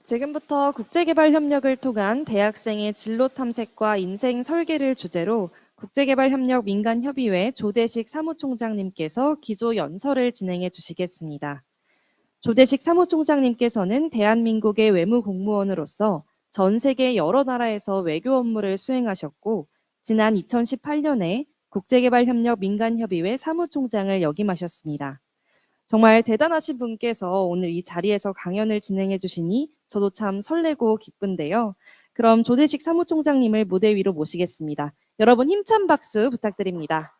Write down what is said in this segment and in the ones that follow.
지금부터 국제개발협력을 통한 대학생의 진로 탐색과 인생 설계를 주제로 국제개발협력 민간협의회 조대식 사무총장님께서 기조 연설을 진행해 주시겠습니다. 조대식 사무총장님께서는 대한민국의 외무공무원으로서 전 세계 여러 나라에서 외교 업무를 수행하셨고 지난 2018년에 국제개발협력 민간협의회 사무총장을 역임하셨습니다. 정말 대단하신 분께서 오늘 이 자리에서 강연을 진행해 주시니 저도 참 설레고 기쁜데요. 그럼 조대식 사무총장님을 무대 위로 모시겠습니다. 여러분 힘찬 박수 부탁드립니다.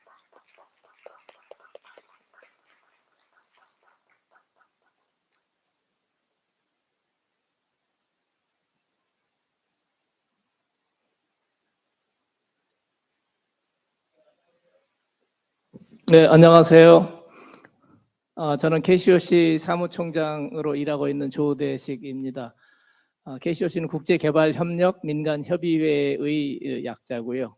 네, 안녕하세요. 저는 KCOC 사무총장으로 일하고 있는 조대식입니다. KCOC는 국제개발협력 민간협의회의 약자고요.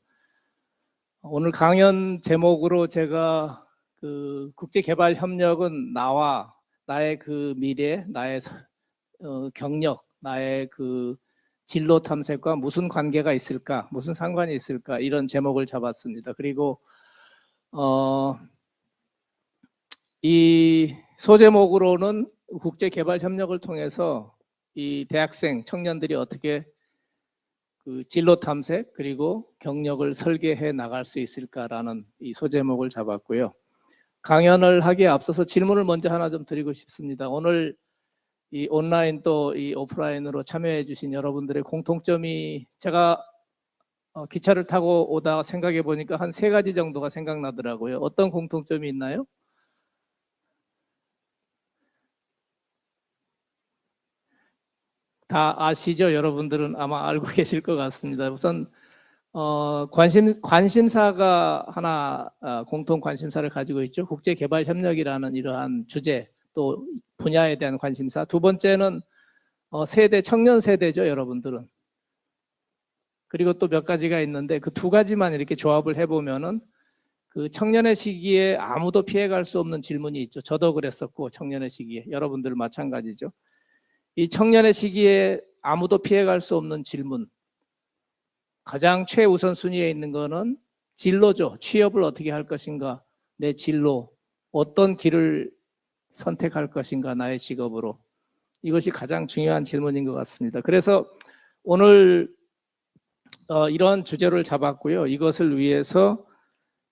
오늘 강연 제목으로 제가 국제개발협력은 나와 나의 그 미래, 나의 경력, 나의 그 진로 탐색과 무슨 관계가 있을까, 무슨 상관이 있을까 이런 제목을 잡았습니다. 그리고 이 소제목으로는 국제개발협력을 통해서 이 대학생, 청년들이 어떻게 그 진로 탐색 그리고 경력을 설계해 나갈 수 있을까라는 이 소제목을 잡았고요. 강연을 하기에 앞서서 질문을 먼저 하나 좀 드리고 싶습니다. 오늘 이 온라인 또 이 오프라인으로 참여해 주신 여러분들의 공통점이 제가 기차를 타고 오다 생각해 보니까 한 3가지 정도가 생각나더라고요. 어떤 공통점이 있나요? 다 아시죠? 여러분들은 아마 알고 계실 것 같습니다. 우선 관심사가 하나 공통 관심사를 가지고 있죠. 국제개발협력이라는 이러한 주제 또 분야에 대한 관심사. 두 번째는 세대, 청년 세대죠, 여러분들은. 그리고 또 몇 가지가 있는데 그 2가지만 이렇게 조합을 해보면은 그 청년의 시기에 아무도 피해갈 수 없는 질문이 있죠. 저도 그랬었고 청년의 시기에 여러분들 마찬가지죠. 이 청년의 시기에 아무도 피해갈 수 없는 질문, 가장 최우선 순위에 있는 거는 진로죠. 취업을 어떻게 할 것인가, 내 진로, 어떤 길을 선택할 것인가, 나의 직업으로. 이것이 가장 중요한 질문인 것 같습니다. 그래서 오늘 이런 주제를 잡았고요. 이것을 위해서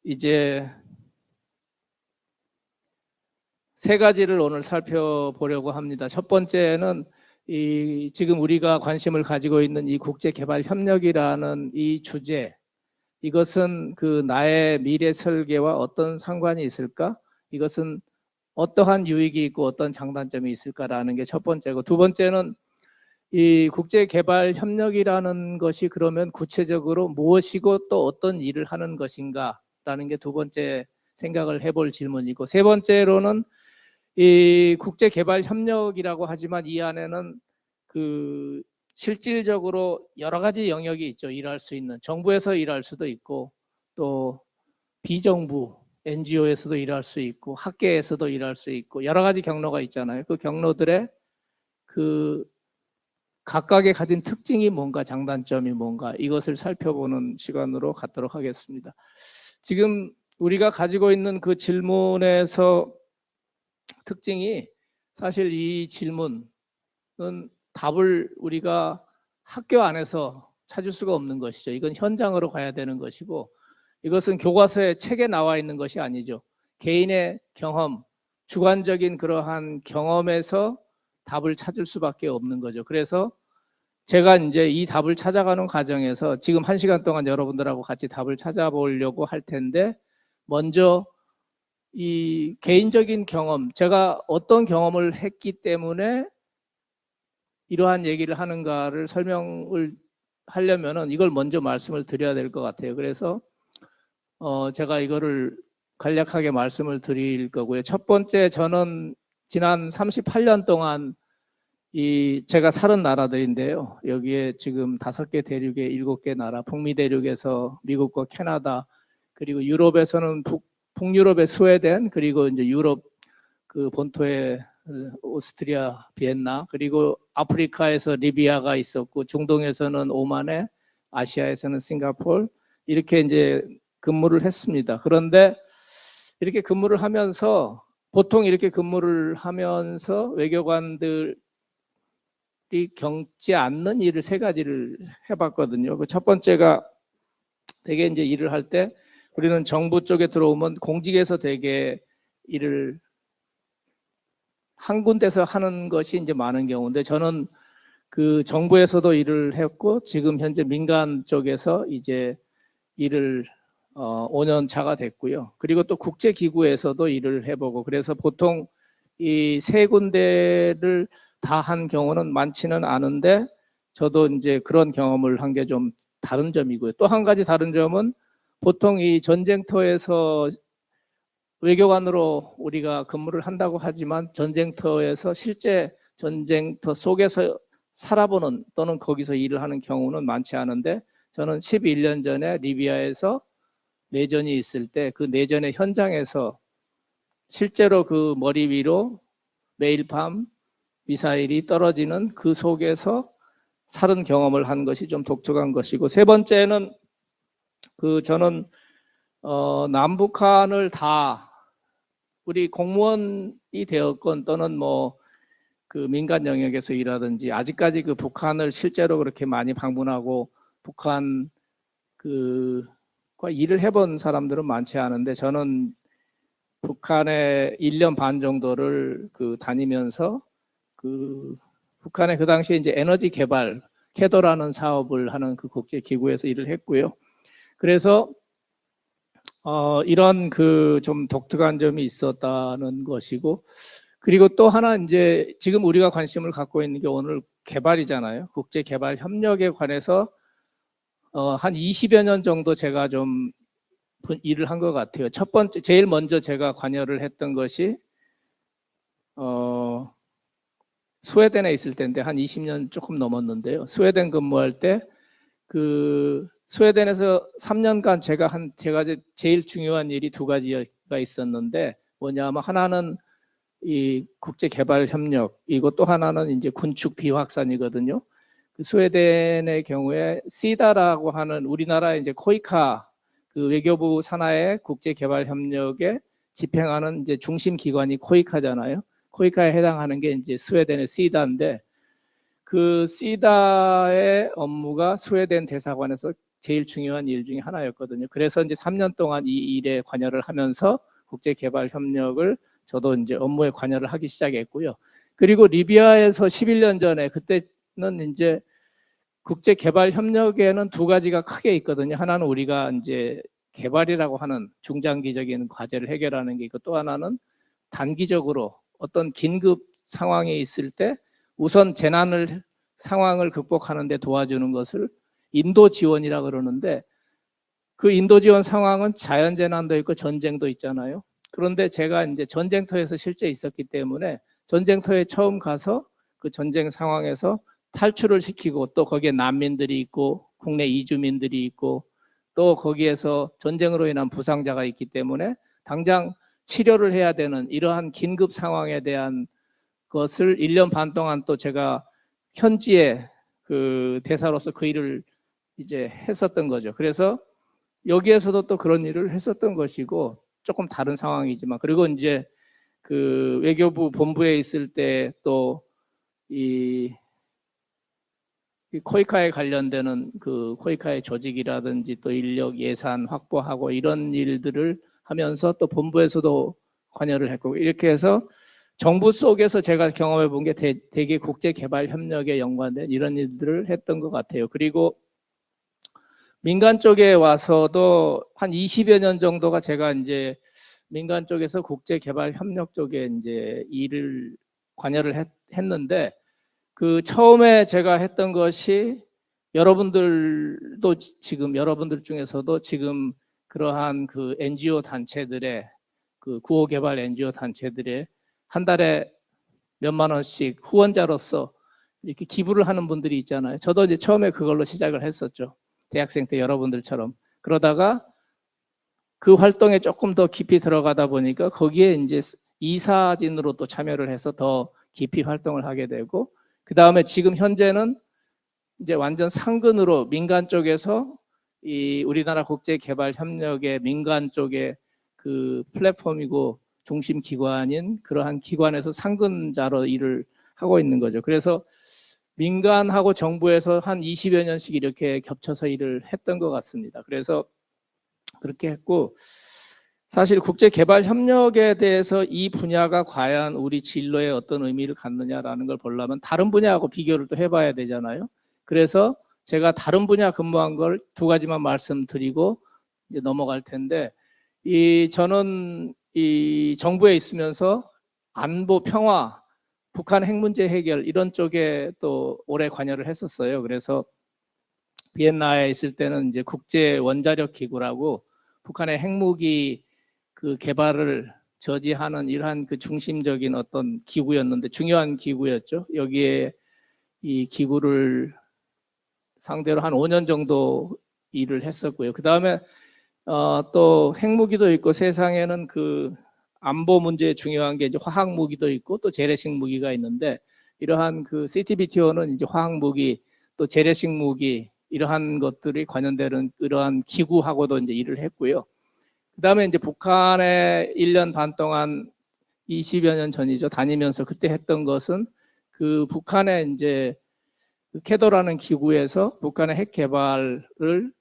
이제 3가지를 오늘 살펴보려고 합니다. 첫 번째는 지금 우리가 관심을 가지고 있는 이 국제개발협력이라는 이 주제, 이것은 그 나의 미래 설계와 어떤 상관이 있을까? 이것은 어떠한 유익이 있고 어떤 장단점이 있을까라는 게 첫 번째고, 두 번째는 이 국제개발협력이라는 것이 그러면 구체적으로 무엇이고 또 어떤 일을 하는 것인가라는 게 두 번째 생각을 해볼 질문이고, 세 번째로는 이 국제개발협력이라고 하지만 이 안에는 그 실질적으로 여러 가지 영역이 있죠. 일할 수 있는 정부에서 일할 수도 있고 또 비정부 NGO에서도 일할 수 있고 학계에서도 일할 수 있고 여러 가지 경로가 있잖아요. 그 경로들의 그 각각의 가진 특징이 뭔가, 장단점이 뭔가, 이것을 살펴보는 시간으로 갖도록 하겠습니다. 지금 우리가 가지고 있는 그 질문에서 특징이, 사실 이 질문은 답을 우리가 학교 안에서 찾을 수가 없는 것이죠. 이건 현장으로 가야 되는 것이고, 이것은 교과서에 책에 나와 있는 것이 아니죠. 개인의 경험, 주관적인 그러한 경험에서 답을 찾을 수밖에 없는 거죠. 그래서 제가 이제 이 답을 찾아가는 과정에서 지금 1시간 동안 여러분들하고 같이 답을 찾아보려고 할 텐데, 먼저 이 개인적인 경험, 제가 어떤 경험을 했기 때문에 이러한 얘기를 하는가를 설명을 하려면은 이걸 먼저 말씀을 드려야 될 것 같아요. 그래서 제가 이거를 간략하게 말씀을 드릴 거고요. 첫 번째, 저는 지난 38년 동안 제가 살은 나라들인데요. 여기에 지금 5개 대륙에 7개 나라, 북미 대륙에서 미국과 캐나다, 그리고 유럽에서는 북유럽의 스웨덴, 그리고 이제 유럽 그 본토의 오스트리아, 비엔나, 그리고 아프리카에서 리비아가 있었고, 중동에서는 오만에, 아시아에서는 싱가포르, 이렇게 이제 근무를 했습니다. 그런데 이렇게 근무를 하면서, 보통 이렇게 근무를 하면서 외교관들이 겪지 않는 일을 세 가지를 해봤거든요. 그 첫 번째가, 되게 이제 일을 할 때 우리는 정부 쪽에 들어오면 공직에서 되게 일을 한 군데서 하는 것이 이제 많은 경우인데, 저는 그 정부에서도 일을 했고 지금 현재 민간 쪽에서 이제 일을 5년 차가 됐고요. 그리고 또 국제기구에서도 일을 해보고, 그래서 보통 이 세 군데를 다 한 경우는 많지는 않은데, 저도 이제 그런 경험을 한 게 좀 다른 점이고요. 또 한 가지 다른 점은, 보통 이 전쟁터에서 외교관으로 우리가 근무를 한다고 하지만 전쟁터에서 실제 전쟁터 속에서 살아보는 또는 거기서 일을 하는 경우는 많지 않은데, 저는 11년 전에 리비아에서 내전이 있을 때 그 내전의 현장에서 실제로 그 머리 위로 매일 밤 미사일이 떨어지는 그 속에서 살은 경험을 한 것이 좀 독특한 것이고, 세 번째는 저는 남북한을 다, 우리 공무원이 되었건 또는 뭐 그 민간 영역에서 일하든지, 아직까지 그 북한을 실제로 그렇게 많이 방문하고 북한 과 일을 해본 사람들은 많지 않은데, 저는 북한에 1년 반 정도를 다니면서 북한의 그 당시에 이제 에너지 개발 캐도라는 사업을 하는 그 국제 기구에서 일을 했고요. 그래서 이런 좀 독특한 점이 있었다는 것이고, 그리고 또 하나 이제 지금 우리가 관심을 갖고 있는 게 오늘 개발이잖아요. 국제 개발 협력에 관해서 한 20여 년 정도 제가 좀 일을 한 것 같아요. 첫 번째, 제일 먼저 제가 관여를 했던 것이 스웨덴에 있을 때인데, 한 20년 조금 넘었는데요. 스웨덴 근무할 때 스웨덴에서 3년간 제가 제일 중요한 일이 두 가지가 있었는데, 뭐냐면 하나는 이 국제 개발 협력이고, 또 하나는 이제 군축 비확산이거든요. 스웨덴의 경우에 시다라고 하는, 우리나라 이제 코이카 외교부 산하의 국제 개발 협력에 집행하는 이제 중심 기관이 코이카잖아요. 코이카에 해당하는 게 이제 스웨덴의 시다인데, 그 시다의 업무가 스웨덴 대사관에서 제일 중요한 일 중에 하나였거든요. 그래서 이제 3년 동안 이 일에 관여를 하면서 국제 개발 협력을 저도 이제 업무에 관여를 하기 시작했고요. 그리고 리비아에서 11년 전에, 그때는 이제 국제 개발 협력에는 두 가지가 크게 있거든요. 하나는 우리가 이제 개발이라고 하는 중장기적인 과제를 해결하는 게 있고, 또 하나는 단기적으로 어떤 긴급 상황이 있을 때 우선 상황을 극복하는 데 도와주는 것을 인도 지원이라 그러는데, 그 인도 지원 상황은 자연재난도 있고 전쟁도 있잖아요. 그런데 제가 이제 전쟁터에서 실제 있었기 때문에 전쟁터에 처음 가서 그 전쟁 상황에서 탈출을 시키고, 또 거기에 난민들이 있고 국내 이주민들이 있고, 또 거기에서 전쟁으로 인한 부상자가 있기 때문에 당장 치료를 해야 되는 이러한 긴급 상황에 대한 것을 1년 반 동안 또 제가 현지에 대사로서 그 일을 이제 했었던 거죠. 그래서 여기에서도 또 그런 일을 했었던 것이고, 조금 다른 상황이지만, 그리고 이제 외교부 본부에 있을 때 또 이 코이카에 관련되는 코이카의 조직이라든지 또 인력 예산 확보하고 이런 일들을 하면서 또 본부에서도 관여를 했고, 이렇게 해서 정부 속에서 제가 경험해 본 게 되게 국제 개발 협력에 연관된 이런 일들을 했던 것 같아요. 그리고 민간 쪽에 와서도 한 20여 년 정도가 제가 이제 민간 쪽에서 국제 개발 협력 쪽에 이제 관여를 했는데, 처음에 제가 했던 것이, 여러분들 중에서도 지금 그러한 NGO 단체들의 구호 개발 NGO 단체들의 한 달에 몇만 원씩 후원자로서 이렇게 기부를 하는 분들이 있잖아요. 저도 이제 처음에 그걸로 시작을 했었죠. 대학생 때 여러분들처럼. 그러다가 그 활동에 조금 더 깊이 들어가다 보니까 거기에 이제 이사진으로 또 참여를 해서 더 깊이 활동을 하게 되고, 그 다음에 지금 현재는 이제 완전 상근으로 민간 쪽에서 이 우리나라 국제개발협력의 민간 쪽의 그 플랫폼이고 중심 기관인 그러한 기관에서 상근자로 일을 하고 있는 거죠. 그래서 민간하고 정부에서 한 20여 년씩 이렇게 겹쳐서 일을 했던 것 같습니다. 그래서 그렇게 했고, 사실 국제개발협력에 대해서 이 분야가 과연 우리 진로에 어떤 의미를 갖느냐라는 걸 보려면 다른 분야하고 비교를 또 해봐야 되잖아요. 그래서 제가 다른 분야 근무한 걸 두 가지만 말씀드리고 이제 넘어갈 텐데, 저는 이 정부에 있으면서 안보 평화, 북한 핵 문제 해결 이런 쪽에 또 오래 관여를 했었어요. 그래서 비엔나에 있을 때는 이제 국제 원자력 기구라고 북한의 핵무기 그 개발을 저지하는 이러한 그 중심적인 어떤 기구였는데, 중요한 기구였죠. 여기에 이 기구를 상대로 한 5년 정도 일을 했었고요. 그 다음에 또 핵무기도 있고, 세상에는 그 안보 문제에 중요한 게 이제 화학 무기도 있고 또 재래식 무기가 있는데, 이러한 그 CTBTO는 이제 화학 무기 또 재래식 무기 이러한 것들이 관련되는 이러한 기구하고도 이제 일을 했고요. 그 다음에 이제 북한에 1년 반 동안 20여 년 전이죠. 다니면서 그때 했던 것은 그 북한의 이제 그 캐도라는 기구에서 북한의 핵 개발을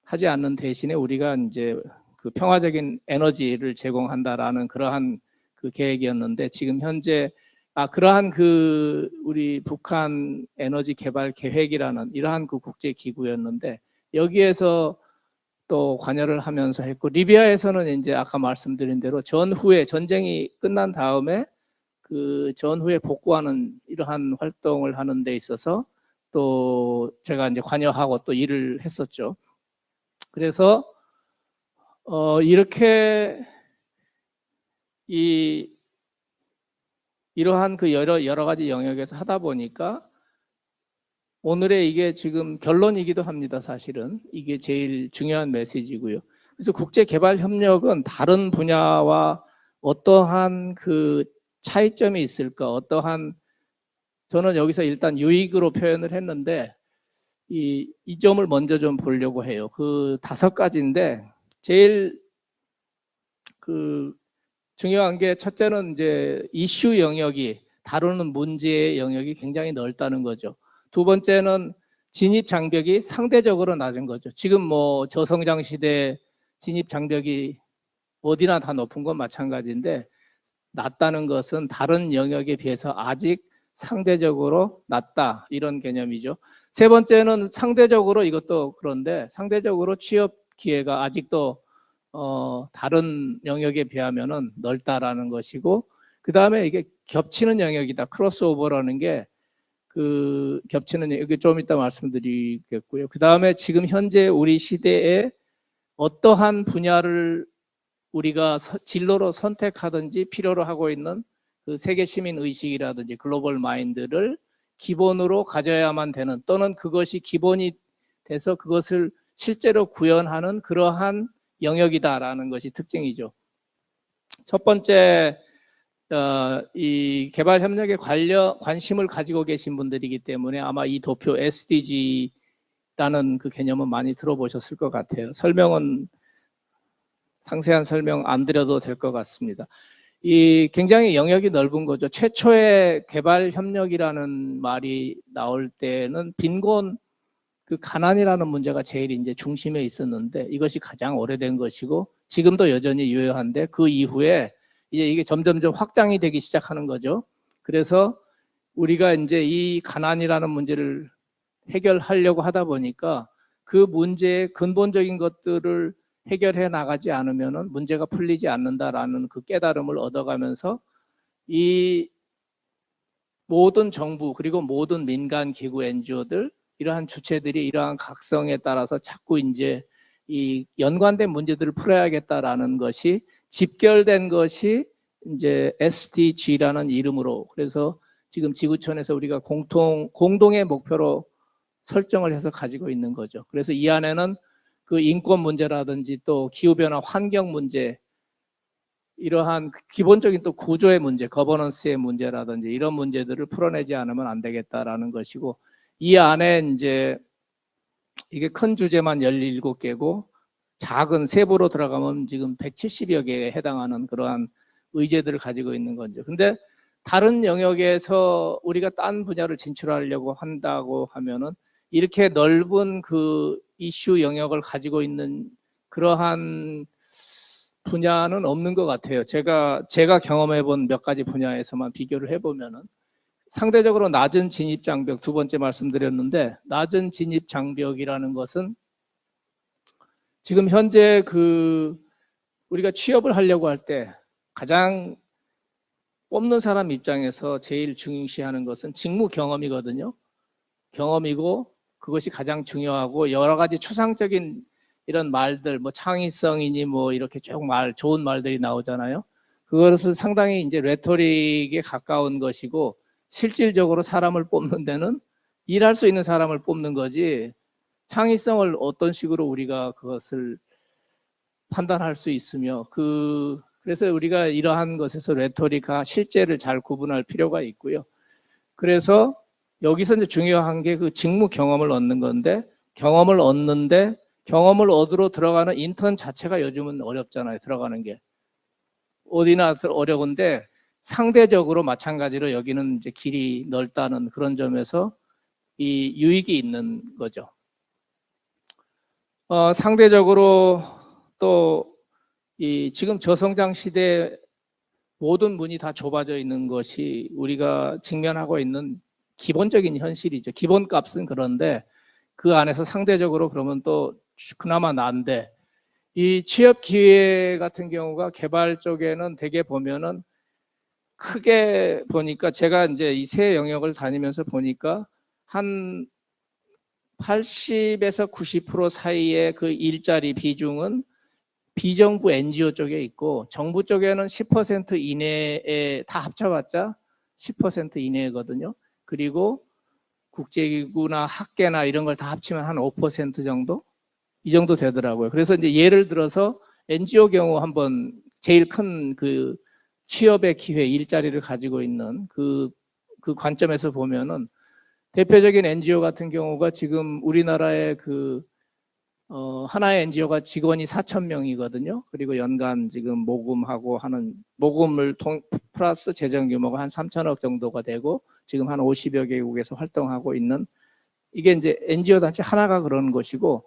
하지 않는 대신에 우리가 이제 그 평화적인 에너지를 제공한다라는 그러한 그 계획이었는데, 지금 현재 그러한 그 우리 북한 에너지 개발 계획이라는 이러한 그 국제 기구였는데, 여기에서 또 관여를 하면서 했고, 리비아에서는 이제 아까 말씀드린 대로 전후에 전쟁이 끝난 다음에 그 전후에 복구하는 이러한 활동을 하는 데 있어서 또 제가 이제 관여하고 또 일을 했었죠. 그래서 이렇게 이러한 그 여러 가지 영역에서 하다 보니까 오늘의 이게 지금 결론이기도 합니다. 사실은 이게 제일 중요한 메시지고요. 그래서 국제개발협력은 다른 분야와 어떠한 그 차이점이 있을까, 어떠한, 저는 여기서 일단 유익으로 표현을 했는데 이 점을 먼저 좀 보려고 해요. 그 5가지인데, 제일 그 중요한 게, 첫째는 이제 이슈 영역이, 다루는 문제의 영역이 굉장히 넓다는 거죠. 두 번째는 진입 장벽이 상대적으로 낮은 거죠. 지금 뭐 저성장 시대 진입 장벽이 어디나 다 높은 건 마찬가지인데, 낮다는 것은 다른 영역에 비해서 아직 상대적으로 낮다, 이런 개념이죠. 세 번째는 상대적으로, 이것도 그런데 상대적으로 취업 기회가 아직도 다른 영역에 비하면은 넓다라는 것이고, 그 다음에 이게 겹치는 영역이다. 크로스오버라는 게 그 겹치는, 이게 좀 이따 말씀드리겠고요. 그 다음에 지금 현재 우리 시대에 어떠한 분야를 우리가 진로로 선택하든지 필요로 하고 있는 그 세계 시민 의식이라든지 글로벌 마인드를 기본으로 가져야만 되는, 또는 그것이 기본이 돼서 그것을 실제로 구현하는 그러한 영역이다라는 것이 특징이죠. 첫 번째, 이 개발 협력에 관심을 가지고 계신 분들이기 때문에 아마 이 도표 SDG라는 그 개념은 많이 들어보셨을 것 같아요. 상세한 설명 안 드려도 될 것 같습니다. 이 굉장히 영역이 넓은 거죠. 최초의 개발 협력이라는 말이 나올 때는 빈곤, 그 가난이라는 문제가 제일 이제 중심에 있었는데, 이것이 가장 오래된 것이고 지금도 여전히 유효한데, 그 이후에 이제 이게 점점점 확장이 되기 시작하는 거죠. 그래서 우리가 이제 이 가난이라는 문제를 해결하려고 하다 보니까 그 문제의 근본적인 것들을 해결해 나가지 않으면 문제가 풀리지 않는다라는 그 깨달음을 얻어가면서 이 모든 정부 그리고 모든 민간 기구 NGO들, 이러한 주체들이 이러한 각성에 따라서 자꾸 이제 이 연관된 문제들을 풀어야겠다라는 것이 집결된 것이 이제 SDG라는 이름으로, 그래서 지금 지구촌에서 우리가 공동의 목표로 설정을 해서 가지고 있는 거죠. 그래서 이 안에는 그 인권 문제라든지 또 기후변화 환경 문제, 이러한 기본적인 또 구조의 문제, 거버넌스의 문제라든지 이런 문제들을 풀어내지 않으면 안 되겠다라는 것이고, 이 안에 이제 이게 큰 주제만 17개고 작은 세부로 들어가면 지금 170여 개에 해당하는 그러한 의제들을 가지고 있는 거죠. 근데 다른 영역에서 우리가 딴 분야를 진출하려고 한다고 하면은 이렇게 넓은 그 이슈 영역을 가지고 있는 그러한 분야는 없는 것 같아요. 제가 경험해 본 몇 가지 분야에서만 비교를 해보면은 상대적으로 낮은 진입 장벽, 두 번째 말씀드렸는데, 낮은 진입 장벽이라는 것은 지금 현재 그 우리가 취업을 하려고 할 때 가장 뽑는 사람 입장에서 제일 중요시하는 것은 직무 경험이거든요. 경험이고 그것이 가장 중요하고, 여러 가지 추상적인 이런 말들, 뭐 창의성이니 뭐 이렇게 쭉 좋은 말들이 나오잖아요. 그것은 상당히 이제 레토릭에 가까운 것이고, 실질적으로 사람을 뽑는 데는 일할 수 있는 사람을 뽑는 거지, 창의성을 어떤 식으로 우리가 그것을 판단할 수 있으며, 그래서 우리가 이러한 것에서 레토릭과 실제를 잘 구분할 필요가 있고요. 그래서 여기서 이제 중요한 게 그 직무 경험을 얻는 건데, 경험을 얻으러 들어가는 인턴 자체가 요즘은 어렵잖아요. 들어가는 게 어디나 어려운데, 상대적으로 마찬가지로 여기는 이제 길이 넓다는 그런 점에서 이 유익이 있는 거죠. 상대적으로 또 이 지금 저성장 시대에 모든 문이 다 좁아져 있는 것이 우리가 직면하고 있는 기본적인 현실이죠. 기본값은 그런데 그 안에서 상대적으로 그러면 또 그나마 나은데, 이 취업 기회 같은 경우가 개발 쪽에는 대개 보면은 크게 보니까, 제가 이제 이 세 영역을 다니면서 보니까 한 80에서 90% 사이의 그 일자리 비중은 비정부 NGO 쪽에 있고, 정부 쪽에는 10% 이내에 다 합쳐봤자 10% 이내거든요. 그리고 국제기구나 학계나 이런 걸 다 합치면 한 5% 정도? 이 정도 되더라고요. 그래서 이제 예를 들어서 NGO 경우 한번 제일 큰 그 취업의 기회, 일자리를 가지고 있는 그 관점에서 보면은, 대표적인 NGO 같은 경우가 지금 우리나라의 하나의 NGO가 직원이 4,000명이거든요. 그리고 연간 지금 모금하고 하는 모금을 플러스 재정 규모가 한 3천억 정도가 되고, 지금 한 50여 개국에서 활동하고 있는, 이게 이제 NGO 단체 하나가 그런 것이고,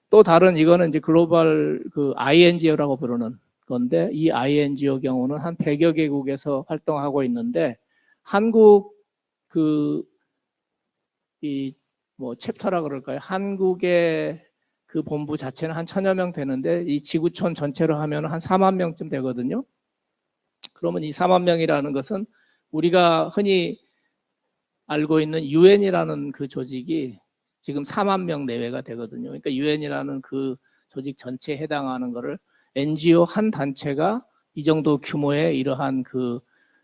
또 다른 이거는 이제 글로벌 그 INGO라고 부르는 건데, 이 INGO 경우는 한 100여 개국에서 활동하고 있는데, 한국 이 뭐 챕터라 그럴까요? 한국의 그 본부 자체는 한 1,000여 명 되는데, 이 지구촌 전체로 하면 한 4만 명쯤 되거든요. 그러면 이 4만 명이라는 것은 우리가 흔히 알고 있는 유엔이라는 그 조직이 지금 4만 명 내외가 되거든요. 그러니까 유엔이라는 그 조직 전체에 해당하는 거를 NGO 한 단체가 이 정도 규모의 이러한 그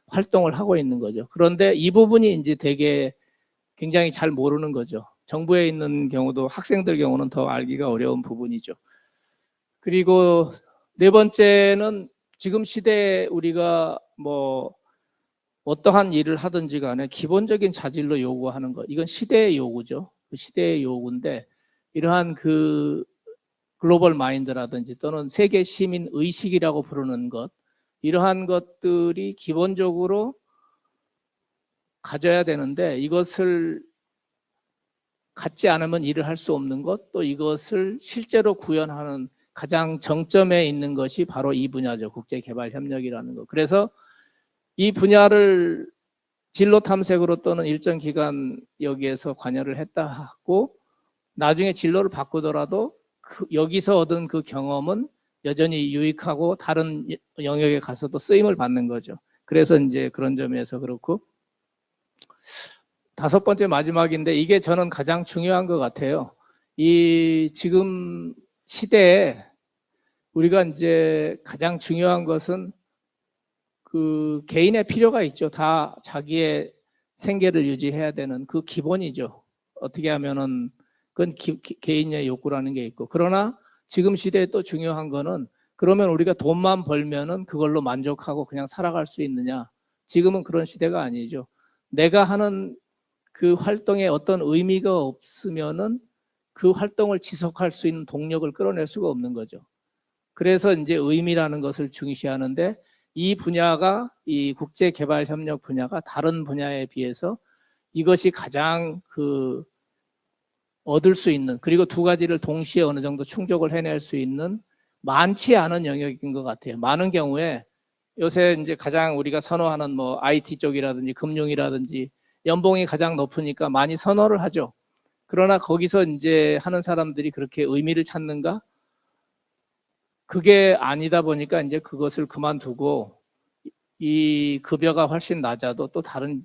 활동을 하고 있는 거죠. 그런데 이 부분이 이제 되게 굉장히 잘 모르는 거죠. 정부에 있는 경우도 학생들 경우는 더 알기가 어려운 부분이죠. 그리고 네 번째는 지금 시대에 우리가 뭐 어떠한 일을 하든지 간에 기본적인 자질로 요구하는 것, 이건 시대의 요구죠. 그 시대의 요구인데, 이러한 그 글로벌 마인드라든지 또는 세계 시민 의식이라고 부르는 것, 이러한 것들이 기본적으로 가져야 되는데, 이것을 갖지 않으면 일을 할 수 없는 것, 또 이것을 실제로 구현하는 가장 정점에 있는 것이 바로 이 분야죠. 국제개발협력이라는 것. 그래서 이 분야를 진로 탐색으로 또는 일정 기간 여기에서 관여를 했다 하고, 나중에 진로를 바꾸더라도 여기서 얻은 그 경험은 여전히 유익하고 다른 영역에 가서도 쓰임을 받는 거죠. 그래서 이제 그런 점에서 그렇고, 다섯 번째 마지막인데, 이게 저는 가장 중요한 것 같아요. 이 지금 시대에 우리가 이제 가장 중요한 것은 그 개인의 필요가 있죠. 다 자기의 생계를 유지해야 되는 그 기본이죠. 어떻게 하면은 그건 개인의 욕구라는 게 있고, 그러나 지금 시대에 또 중요한 거는 그러면 우리가 돈만 벌면은 그걸로 만족하고 그냥 살아갈 수 있느냐? 지금은 그런 시대가 아니죠. 내가 하는 그 활동에 어떤 의미가 없으면은 그 활동을 지속할 수 있는 동력을 끌어낼 수가 없는 거죠. 그래서 이제 의미라는 것을 중시하는데, 이 분야가, 이 국제개발협력 분야가 다른 분야에 비해서 이것이 가장 얻을 수 있는, 그리고 두 가지를 동시에 어느 정도 충족을 해낼 수 있는 많지 않은 영역인 것 같아요. 많은 경우에 요새 이제 가장 우리가 선호하는 뭐 IT 쪽이라든지 금융이라든지 연봉이 가장 높으니까 많이 선호를 하죠. 그러나 거기서 이제 하는 사람들이 그렇게 의미를 찾는가? 그게 아니다 보니까 이제 그것을 그만두고 이 급여가 훨씬 낮아도 또 다른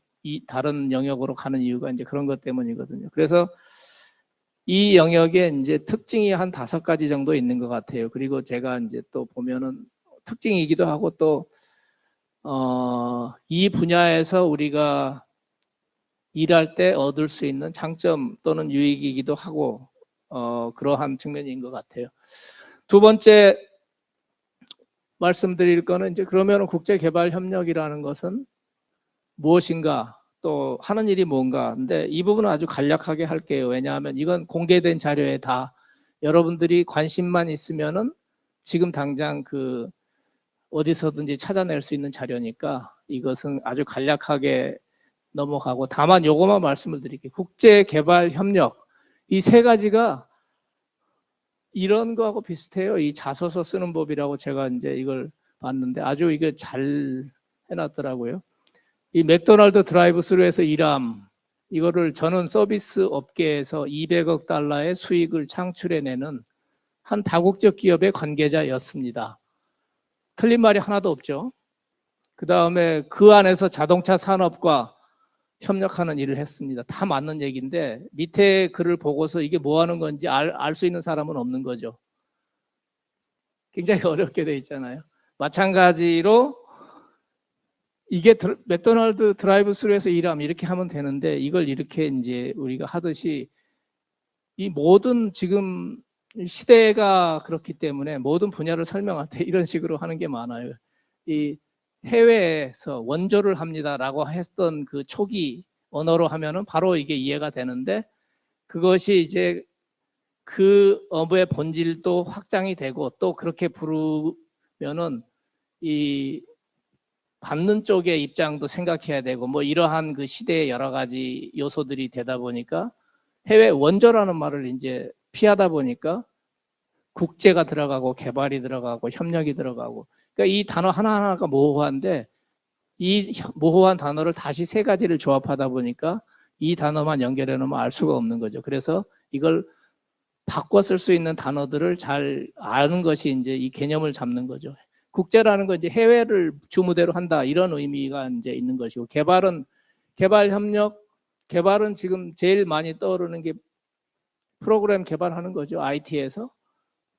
영역으로 가는 이유가 이제 그런 것 때문이거든요. 그래서 이 영역에 이제 특징이 한 5가지 정도 있는 것 같아요. 그리고 제가 이제 또 보면은 특징이기도 하고 또 이 분야에서 우리가 일할 때 얻을 수 있는 장점 또는 유익이기도 하고 그러한 측면인 것 같아요. 두 번째 말씀드릴 거는 이제 그러면 국제개발협력이라는 것은 무엇인가, 또 하는 일이 뭔가. 근데 이 부분은 아주 간략하게 할게요. 왜냐하면 이건 공개된 자료에 다 여러분들이 관심만 있으면은 지금 당장 어디서든지 찾아낼 수 있는 자료니까 이것은 아주 간략하게 넘어가고, 다만 요것만 말씀을 드릴게요. 국제개발협력, 이 3가지가 이런 거하고 비슷해요. 이 자소서 쓰는 법이라고 제가 이제 이걸 봤는데 아주 이게 잘 해놨더라고요. 이 맥도날드 드라이브 스루에서 일함, 이거를 저는 서비스 업계에서 200억 달러의 수익을 창출해내는 한 다국적 기업의 관계자였습니다. 틀린 말이 하나도 없죠. 그 다음에 그 안에서 자동차 산업과 협력하는 일을 했습니다. 다 맞는 얘기인데 밑에 글을 보고서 이게 뭐 하는 건지 알 수 있는 사람은 없는 거죠. 굉장히 어렵게 돼 있잖아요. 마찬가지로 이게 맥도날드 드라이브 스루에서 일함 이렇게 하면 되는데, 이걸 이렇게 이제 우리가 하듯이 이 모든 지금 시대가 그렇기 때문에 모든 분야를 설명할 때 이런 식으로 하는 게 많아요. 이 해외에서 원조를 합니다라고 했던 그 초기 언어로 하면은 바로 이게 이해가 되는데, 그것이 이제 그 업의 본질도 확장이 되고 또 그렇게 부르면은 이 받는 쪽의 입장도 생각해야 되고 뭐 이러한 그 시대의 여러 가지 요소들이 되다 보니까 해외 원조라는 말을 이제 피하다 보니까 국제가 들어가고 개발이 들어가고 협력이 들어가고, 그러니까 이 단어 하나하나가 모호한데 이 모호한 단어를 다시 3가지를 조합하다 보니까 이 단어만 연결해 놓으면 알 수가 없는 거죠. 그래서 이걸 바꿔 쓸 수 있는 단어들을 잘 아는 것이 이제 이 개념을 잡는 거죠. 국제라는 건 이제 해외를 주무대로 한다 이런 의미가 이제 있는 것이고, 개발은 개발 협력, 개발은 지금 제일 많이 떠오르는 게 프로그램 개발하는 거죠. IT에서.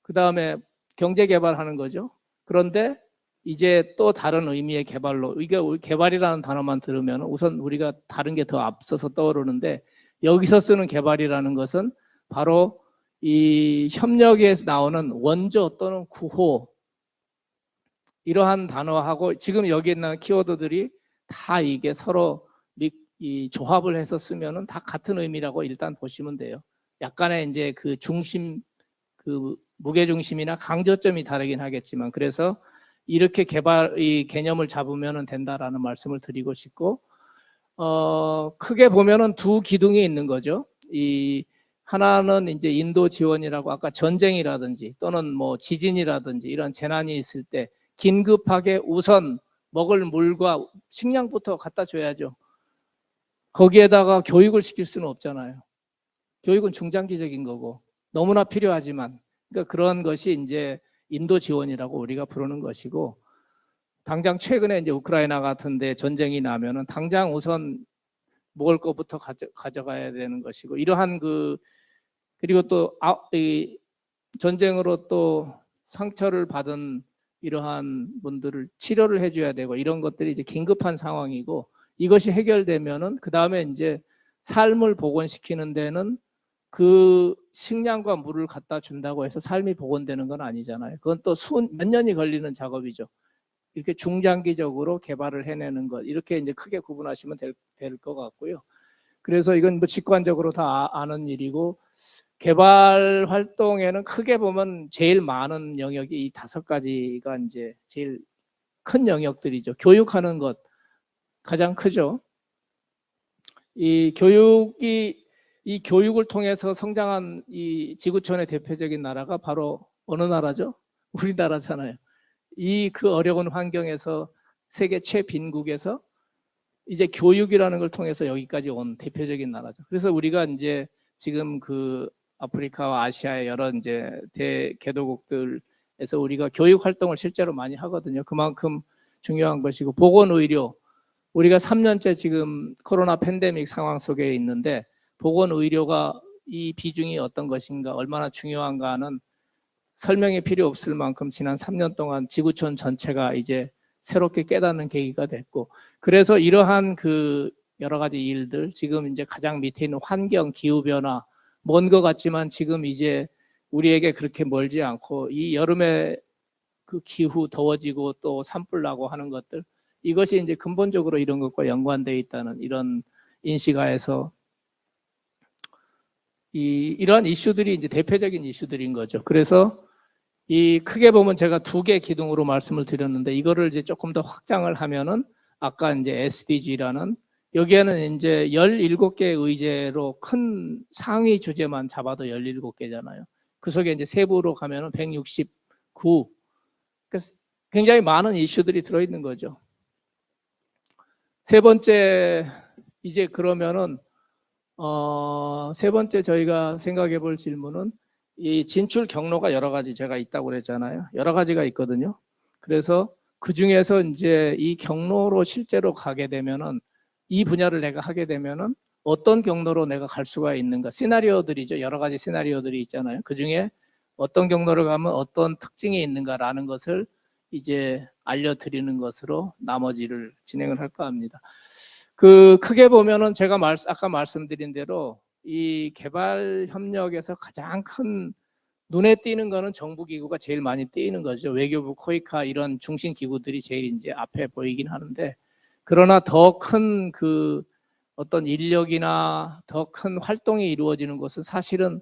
그 다음에 경제 개발하는 거죠. 그런데 이제 또 다른 의미의 개발로, 이게 개발이라는 단어만 들으면 우선 우리가 다른 게 더 앞서서 떠오르는데, 여기서 쓰는 개발이라는 것은 바로 이 협력에서 나오는 원조 또는 구호, 이러한 단어하고 지금 여기 있는 키워드들이 다 이게 서로 이 조합을 해서 쓰면은 다 같은 의미라고 일단 보시면 돼요. 약간의 이제 그 중심, 그 무게 중심이나 강조점이 다르긴 하겠지만, 그래서 이렇게 이 개념을 잡으면 된다라는 말씀을 드리고 싶고, 크게 보면은 2 기둥이 있는 거죠. 이 하나는 이제 인도 지원이라고, 아까 전쟁이라든지 또는 뭐 지진이라든지 이런 재난이 있을 때 긴급하게 우선 먹을 물과 식량부터 갖다 줘야죠. 거기에다가 교육을 시킬 수는 없잖아요. 교육은 중장기적인 거고 너무나 필요하지만, 그러니까 그런 것이 이제 인도 지원이라고 우리가 부르는 것이고, 당장 최근에 이제 우크라이나 같은데 전쟁이 나면은 당장 우선 먹을 것부터 가져가야 되는 것이고, 이러한 그리고 또 이 전쟁으로 또 상처를 받은 이러한 분들을 치료를 해줘야 되고, 이런 것들이 이제 긴급한 상황이고, 이것이 해결되면은 그 다음에 이제 삶을 복원시키는 데는 그 식량과 물을 갖다 준다고 해서 삶이 복원되는 건 아니잖아요. 그건 또 몇 년이 걸리는 작업이죠. 이렇게 중장기적으로 개발을 해내는 것, 이렇게 이제 크게 구분하시면 될 것 같고요. 그래서 이건 뭐 직관적으로 다 아는 일이고, 개발 활동에는 크게 보면 제일 많은 영역이 이 5가지가 이제 제일 큰 영역들이죠. 교육하는 것 가장 크죠. 이 교육을 통해서 성장한 이 지구촌의 대표적인 나라가 바로 어느 나라죠? 우리나라잖아요. 그 어려운 환경에서 세계 최빈국에서 이제 교육이라는 걸 통해서 여기까지 온 대표적인 나라죠. 그래서 우리가 이제 지금 그 아프리카와 아시아의 여러 이제 대개도국들에서 우리가 교육 활동을 실제로 많이 하거든요. 그만큼 중요한 것이고, 보건의료, 우리가 3년째 지금 코로나 팬데믹 상황 속에 있는데 보건의료가 이 비중이 어떤 것인가, 얼마나 중요한가는 설명이 필요 없을 만큼 지난 3년 동안 지구촌 전체가 이제 새롭게 깨닫는 계기가 됐고, 그래서 이러한 그 여러 가지 일들, 지금 이제 가장 밑에 있는 환경, 기후변화, 먼 것 같지만 지금 이제 우리에게 그렇게 멀지 않고, 이 여름에 그 기후 더워지고 또 산불 나고 하는 것들, 이것이 이제 근본적으로 이런 것과 연관되어 있다는 이런 인식하에서 이러한 이슈들이 이제 대표적인 이슈들인 거죠. 그래서 이 크게 보면 제가 2개 기둥으로 말씀을 드렸는데, 이거를 이제 조금 더 확장을 하면은 아까 이제 SDG라는, 여기에는 이제 17개의 의제로 큰 상위 주제만 잡아도 17개잖아요. 그 속에 이제 세부로 가면은 169. 그래서 굉장히 많은 이슈들이 들어있는 거죠. 세 번째, 이제 그러면은 세 번째 저희가 생각해 볼 질문은, 이 진출 경로가 여러 가지 제가 있다고 그랬잖아요. 여러 가지가 있거든요. 그래서 그 중에서 이제 이 경로로 실제로 가게 되면은, 이 분야를 내가 하게 되면은 어떤 경로로 내가 갈 수가 있는가, 시나리오들이죠. 여러 가지 시나리오들이 있잖아요. 그 중에 어떤 경로를 가면 어떤 특징이 있는가라는 것을 이제 알려드리는 것으로 나머지를 진행을 할까 합니다. 그 크게 보면은 제가 아까 말씀드린 대로 이 개발 협력에서 가장 큰 눈에 띄는 거는 정부 기구가 제일 많이 띄는 거죠. 외교부, 코이카 이런 중심 기구들이 제일 이제 앞에 보이긴 하는데, 그러나 더 큰 그 어떤 인력이나 더 큰 활동이 이루어지는 것은 사실은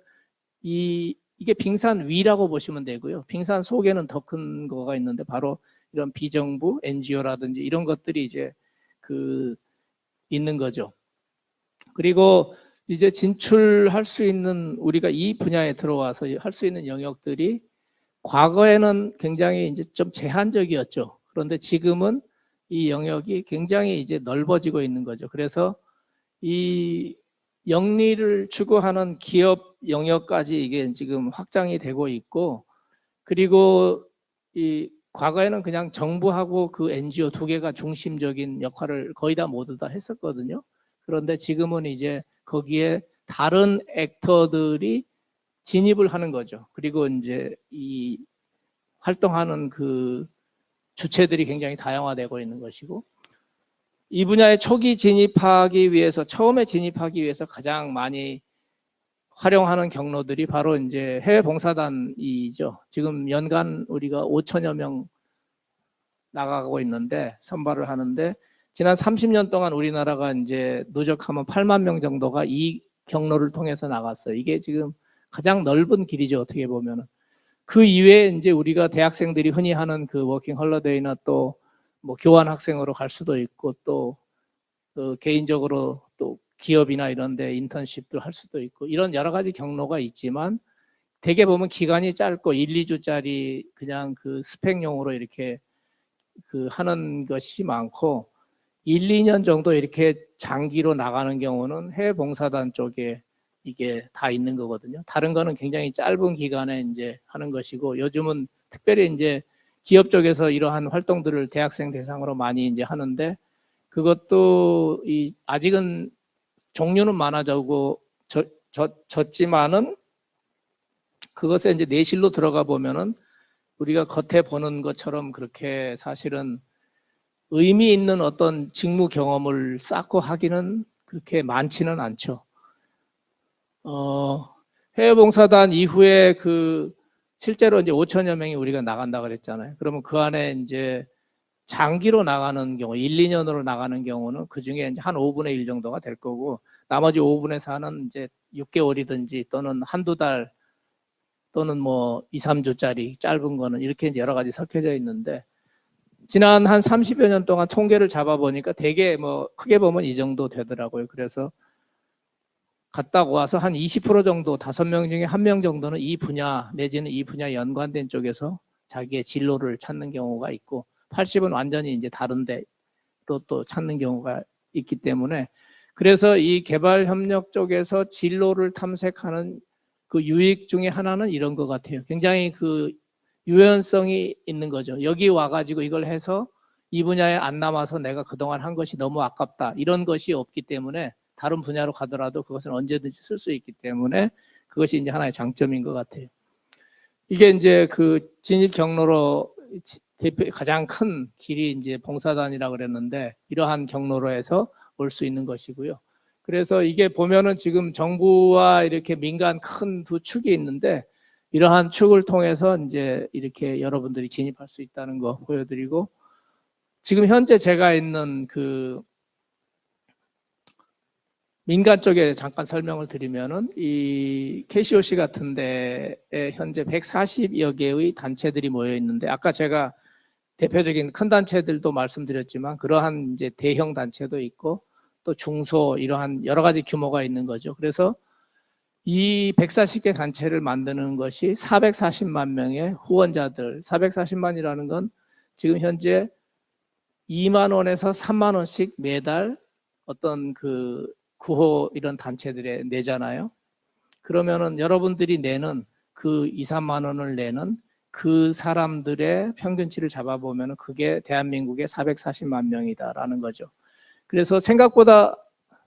이게 빙산 위라고 보시면 되고요. 빙산 속에는 더 큰 거가 있는데, 바로 이런 비정부, NGO라든지 이런 것들이 이제 그 있는 거죠. 그리고 이제 진출할 수 있는, 우리가 이 분야에 들어와서 할 수 있는 영역들이 과거에는 굉장히 이제 좀 제한적이었죠. 그런데 지금은 이 영역이 굉장히 이제 넓어지고 있는 거죠. 그래서 이 영리를 추구하는 기업 영역까지 이게 지금 확장이 되고 있고, 그리고 이 과거에는 그냥 정부하고 그 NGO 2개가 중심적인 역할을 거의 다 모두 다 했었거든요. 그런데 지금은 이제 거기에 다른 액터들이 진입을 하는 거죠. 그리고 이제 이 활동하는 그 주체들이 굉장히 다양화되고 있는 것이고, 이 분야에 초기 진입하기 위해서, 처음에 진입하기 위해서 가장 많이 활용하는 경로들이 바로 이제 해외 봉사단이죠. 지금 연간 우리가 5천여 명 나가고 있는데, 선발을 하는데, 지난 30년 동안 우리나라가 이제 누적하면 8만 명 정도가 이 경로를 통해서 나갔어요. 이게 지금 가장 넓은 길이죠, 어떻게 보면은. 그 이외에 이제 우리가 대학생들이 흔히 하는 그 워킹 홀리데이나 또 뭐 교환 학생으로 갈 수도 있고, 또 개인적으로 또 기업이나 이런 데 인턴십도 할 수도 있고, 이런 여러 가지 경로가 있지만, 대개 보면 기간이 짧고 1, 2주짜리 그냥 그 스펙용으로 이렇게 그 하는 것이 많고, 1, 2년 정도 이렇게 장기로 나가는 경우는 해외 봉사단 쪽에 이게 다 있는 거거든요. 다른 거는 굉장히 짧은 기간에 이제 하는 것이고, 요즘은 특별히 이제 기업 쪽에서 이러한 활동들을 대학생 대상으로 많이 이제 하는데, 그것도 아직은 종류는 많아지고 졌지만은, 그것에 이제 내실로 들어가 보면은 우리가 겉에 보는 것처럼 그렇게 사실은 의미 있는 어떤 직무 경험을 쌓고 하기는 그렇게 많지는 않죠. 해외 봉사단 이후에 실제로 이제 5천여 명이 우리가 나간다 그랬잖아요. 그러면 그 안에 이제 장기로 나가는 경우, 1, 2년으로 나가는 경우는 그 중에 이제 한 5분의 1 정도가 될 거고, 나머지 5분의 4는 이제 6개월이든지 또는 한두 달 또는 뭐 2, 3주짜리 짧은 거는 이렇게 이제 여러 가지 섞여져 있는데, 지난 한 30여 년 동안 통계를 잡아보니까 대개 뭐 크게 보면 이 정도 되더라고요. 그래서 갔다 와서 한 20% 정도, 5명 중에 1명 정도는 이 분야 내지는 이 분야에 연관된 쪽에서 자기의 진로를 찾는 경우가 있고, 80은 완전히 이제 다른데 또 찾는 경우가 있기 때문에, 그래서 이 개발 협력 쪽에서 진로를 탐색하는 그 유익 중에 하나는 이런 것 같아요. 굉장히 그 유연성이 있는 거죠. 여기 와가지고 이걸 해서 이 분야에 안 남아서 내가 그동안 한 것이 너무 아깝다, 이런 것이 없기 때문에 다른 분야로 가더라도 그것은 언제든지 쓸 수 있기 때문에 그것이 이제 하나의 장점인 것 같아요. 이게 이제 그 진입 경로로 가장 큰 길이 이제 봉사단이라고 그랬는데, 이러한 경로로 해서 올 수 있는 것이고요. 그래서 이게 보면은 지금 정부와 이렇게 민간 큰 두 축이 있는데, 이러한 축을 통해서 이제 이렇게 여러분들이 진입할 수 있다는 거 보여드리고, 지금 현재 제가 있는 그 민간 쪽에 잠깐 설명을 드리면은, 이 KCOC 같은 데에 현재 140여 개의 단체들이 모여 있는데, 아까 제가 대표적인 큰 단체들도 말씀드렸지만 그러한 이제 대형 단체도 있고 또 중소, 이러한 여러 가지 규모가 있는 거죠. 그래서 이 140개 단체를 만드는 것이 440만 명의 후원자들, 440만이라는 건 지금 현재 2만 원에서 3만 원씩 매달 어떤 그 구호 이런 단체들에 내잖아요. 그러면은 여러분들이 내는 그 2, 3만 원을 내는 그 사람들의 평균치를 잡아보면 그게 대한민국의 440만 명이다라는 거죠. 그래서 생각보다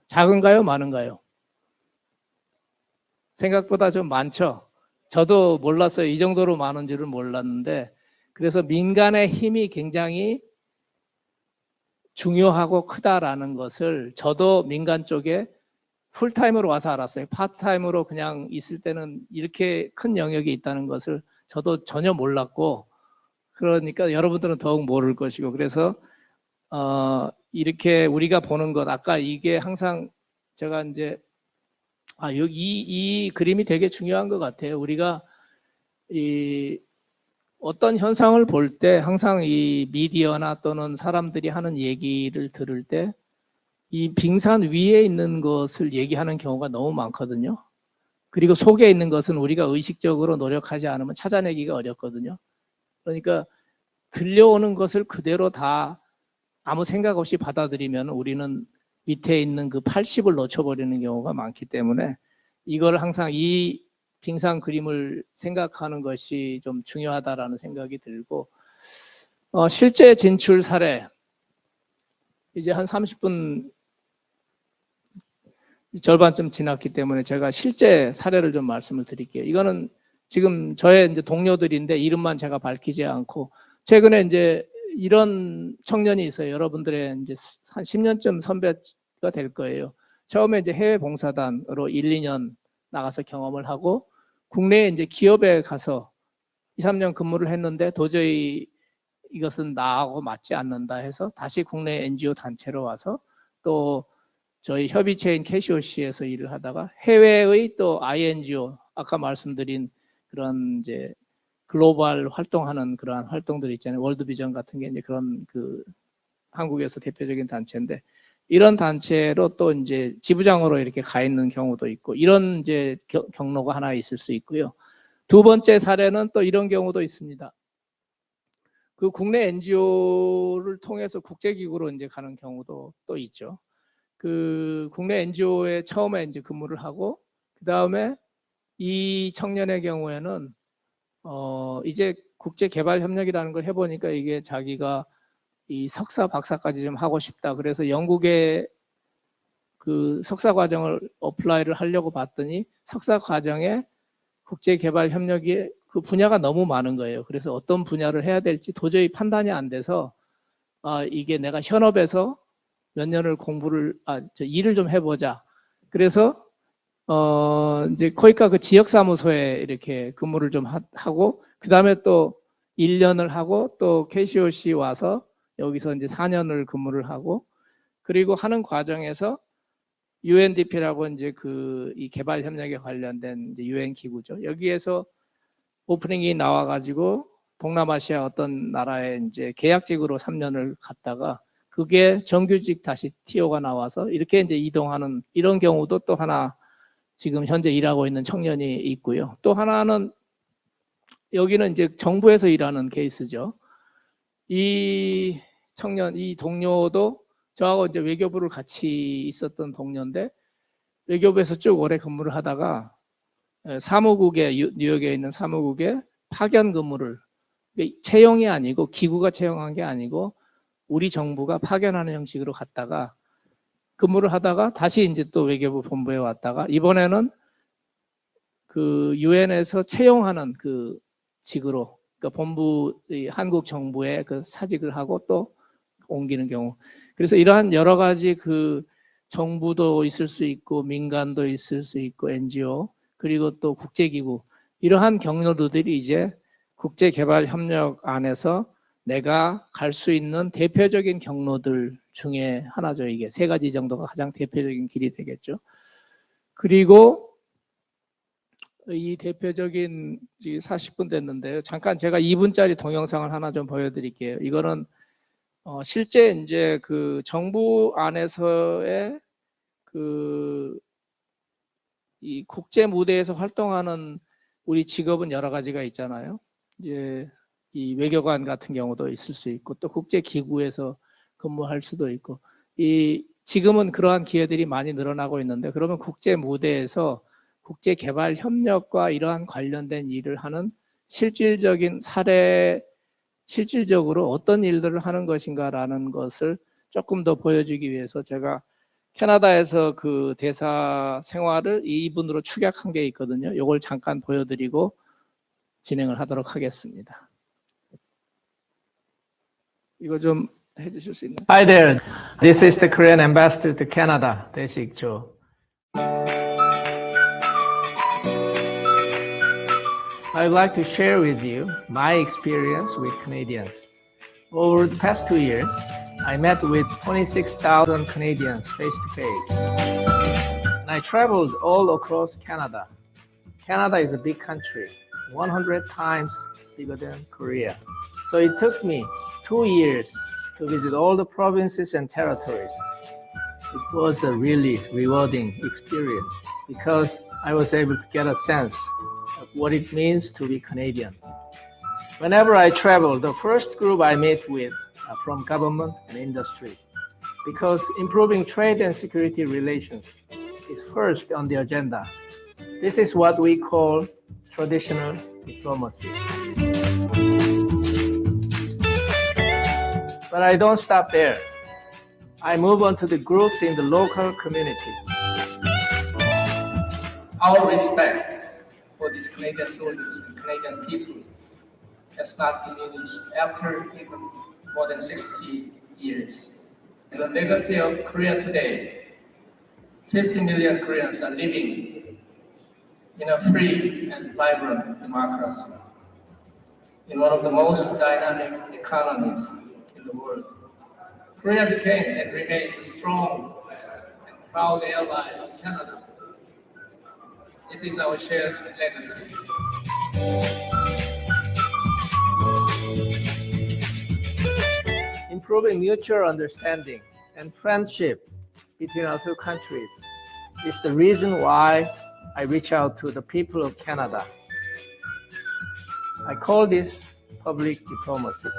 작은가요? 많은가요? 생각보다 좀 많죠. 저도 몰랐어요. 이 정도로 많은 줄은 몰랐는데, 그래서 민간의 힘이 굉장히 중요하고 크다라는 것을 저도 민간 쪽에 풀타임으로 와서 알았어요. 파트타임으로 그냥 있을 때는 이렇게 큰 영역이 있다는 것을 저도 전혀 몰랐고, 그러니까 여러분들은 더욱 모를 것이고, 그래서 이렇게 우리가 보는 것, 아까 이게 항상 제가 이제 여기 이 그림이 되게 중요한 것 같아요. 우리가 이 어떤 현상을 볼 때 항상 이 미디어나 또는 사람들이 하는 얘기를 들을 때 이 빙산 위에 있는 것을 얘기하는 경우가 너무 많거든요. 그리고 속에 있는 것은 우리가 의식적으로 노력하지 않으면 찾아내기가 어렵거든요. 그러니까 들려오는 것을 그대로 다 아무 생각 없이 받아들이면 우리는 밑에 있는 그 80을 놓쳐버리는 경우가 많기 때문에, 이걸 항상 이 빙상 그림을 생각하는 것이 좀 중요하다라는 생각이 들고, 실제 진출 사례, 이제 한 30분 절반쯤 지났기 때문에 제가 실제 사례를 좀 말씀을 드릴게요. 이거는 지금 저의 이제 동료들인데 이름만 제가 밝히지 않고, 최근에 이제 이런 청년이 있어요. 여러분들의 이제 한 10년쯤 선배가 될 거예요. 처음에 이제 해외 봉사단으로 1, 2년 나가서 경험을 하고, 국내에 이제 기업에 가서 2, 3년 근무를 했는데 도저히 이것은 나하고 맞지 않는다 해서 다시 국내 NGO 단체로 와서 또 저희 협의체인 KCOC에서 일을 하다가 해외의 또 INGO, 아까 말씀드린 그런 이제 글로벌 활동하는 그러한 활동들 있잖아요. 월드비전 같은 게 이제 그런 그 한국에서 대표적인 단체인데, 이런 단체로 또 이제 지부장으로 이렇게 가 있는 경우도 있고, 이런 이제 경로가 하나 있을 수 있고요. 두 번째 사례는 또 이런 경우도 있습니다. 그 국내 NGO를 통해서 국제기구로 이제 가는 경우도 또 있죠. 그 국내 NGO에 처음에 이제 근무를 하고, 그 다음에 이 청년의 경우에는 이제 국제개발협력이라는 걸 해보니까 이게 자기가 이 석사 박사까지 좀 하고 싶다. 그래서 영국에 그 석사 과정을 어플라이를 하려고 봤더니 석사 과정에 국제개발협력이 그 분야가 너무 많은 거예요. 그래서 어떤 분야를 해야 될지 도저히 판단이 안 돼서 이게 내가 현업에서 몇 년을 일을 좀 해보자. 그래서 이제 코이카 그 지역 사무소에 이렇게 근무를 좀 하고 그 다음에 또 1년을 하고 또 KCOC 와서 여기서 이제 4년을 근무를 하고 그리고 하는 과정에서 UNDP라고 이제 그 이 개발 협력에 관련된 이제 유엔 기구죠. 여기에서 오프닝이 나와가지고 동남아시아 어떤 나라에 이제 계약직으로 3년을 갔다가 그게 정규직 다시 TO가 나와서 이렇게 이제 이동하는 이런 경우도 또 하나 지금 현재 일하고 있는 청년이 있고요. 또 하나는 여기는 이제 정부에서 일하는 케이스죠. 이 청년, 이 동료도 저하고 이제 외교부를 같이 있었던 동료인데 외교부에서 쭉 오래 근무를 하다가 사무국에 뉴욕에 있는 사무국에 파견 근무를 채용이 아니고 기구가 채용한 게 아니고 우리 정부가 파견하는 형식으로 갔다가 근무를 하다가 다시 이제 또 외교부 본부에 왔다가 이번에는 그 유엔에서 채용하는 그 직으로 그러니까 본부 한국 정부의 그 사직을 하고 또 옮기는 경우. 그래서 이러한 여러 가지 그 정부도 있을 수 있고 민간도 있을 수 있고 NGO 그리고 또 국제기구 이러한 경로들이 이제 국제개발협력 안에서 내가 갈 수 있는 대표적인 경로들 중에 하나죠. 이게 세 가지 정도가 가장 대표적인 길이 되겠죠. 그리고 이 대표적인 40분 됐는데요. 잠깐 제가 2분짜리 동영상을 하나 좀 보여드릴게요. 이거는 실제 이제 그 정부 안에서의 그 이 국제 무대에서 활동하는 우리 직업은 여러 가지가 있잖아요. 이제 이 외교관 같은 경우도 있을 수 있고 또 국제 기구에서 근무할 수도 있고 이 지금은 그러한 기회들이 많이 늘어나고 있는데 그러면 국제 무대에서 국제 개발 협력과 이러한 관련된 일을 하는 실질적인 사례 실질적으로 어떤 일들을 하는 것인가라는 것을 조금 더 보여주기 위해서 제가 캐나다에서 그 대사 생활을 이분으로 축약한 게 있거든요. 이걸 잠깐 보여드리고 진행을 하도록 하겠습니다. 이거 좀 해주실 수 있나요? Hi there. This is the Korean ambassador to Canada, Dae-sik Cho. I'd like to share with you my experience with Canadians. Over the past 2 years, I met with 26,000 Canadians face to face. And I traveled all across Canada. Canada is a big country, 100 times bigger than Korea. So it took me 2 years to visit all the provinces and territories. It was a really rewarding experience because I was able to get a sense of what it means to be Canadian. Whenever I travel, the first group I meet with are from government and industry because improving trade and security relations is first on the agenda. This is what we call traditional diplomacy. But I don't stop there. I move on to the groups in the local community. Our respect for these Canadian soldiers and Canadian people has not diminished after even more than 60 years. The legacy of Korea today, 50 million Koreans are living in a free and vibrant democracy, in one of the most dynamic economies in the world. Korea became and remains a strong and proud ally of Canada. This is our shared legacy. Improving mutual understanding and friendship between our two countries is the reason why I reach out to the people of Canada. I call this public diplomacy.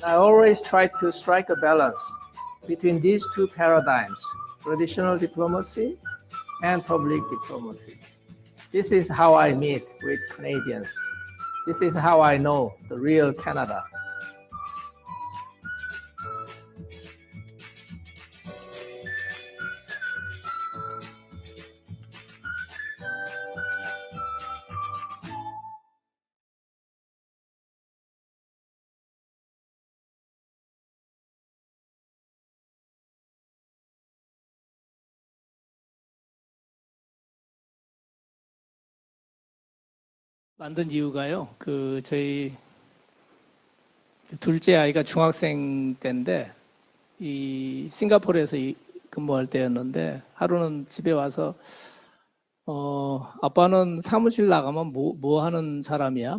I always try to strike a balance between these two paradigms, traditional diplomacy and public diplomacy. This is how I meet with Canadians. This is how I know the real Canada. 만든 이유가요. 저희 둘째 아이가 중학생 때인데 이 싱가포르에서 근무할 때였는데 하루는 집에 와서 아빠는 사무실 나가면 뭐 하는 사람이야?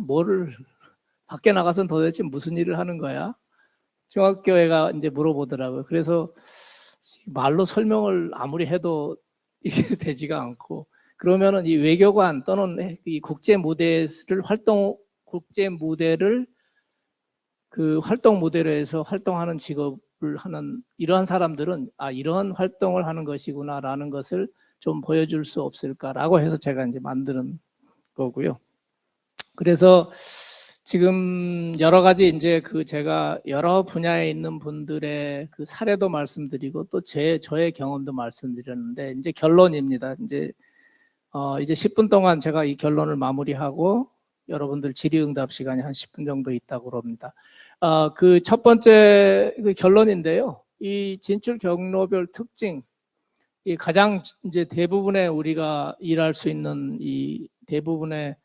밖에 나가서는 도대체 무슨 일을 하는 거야? 중학교 애가 이제 물어보더라고요. 그래서 말로 설명을 아무리 해도 이게 되지가 않고, 그러면은 이 외교관 또는 이 국제 무대를 활동 무대로 해서 활동하는 직업을 하는 이러한 사람들은 이러한 활동을 하는 것이구나라는 것을 좀 보여줄 수 없을까라고 해서 제가 이제 만드는 거고요. 그래서 지금 여러 가지 이제 제가 여러 분야에 있는 분들의 그 사례도 말씀드리고 또 저의 경험도 말씀드렸는데 이제 결론입니다. 이제 10분 동안 제가 이 결론을 마무리하고 여러분들 질의응답 시간이 한 10분 정도 있다고 그럽니다. 그 첫 번째 그 결론인데요. 이 진출 경로별 특징, 이 가장 이제 대부분의 우리가 일할 수 있는 이 대부분의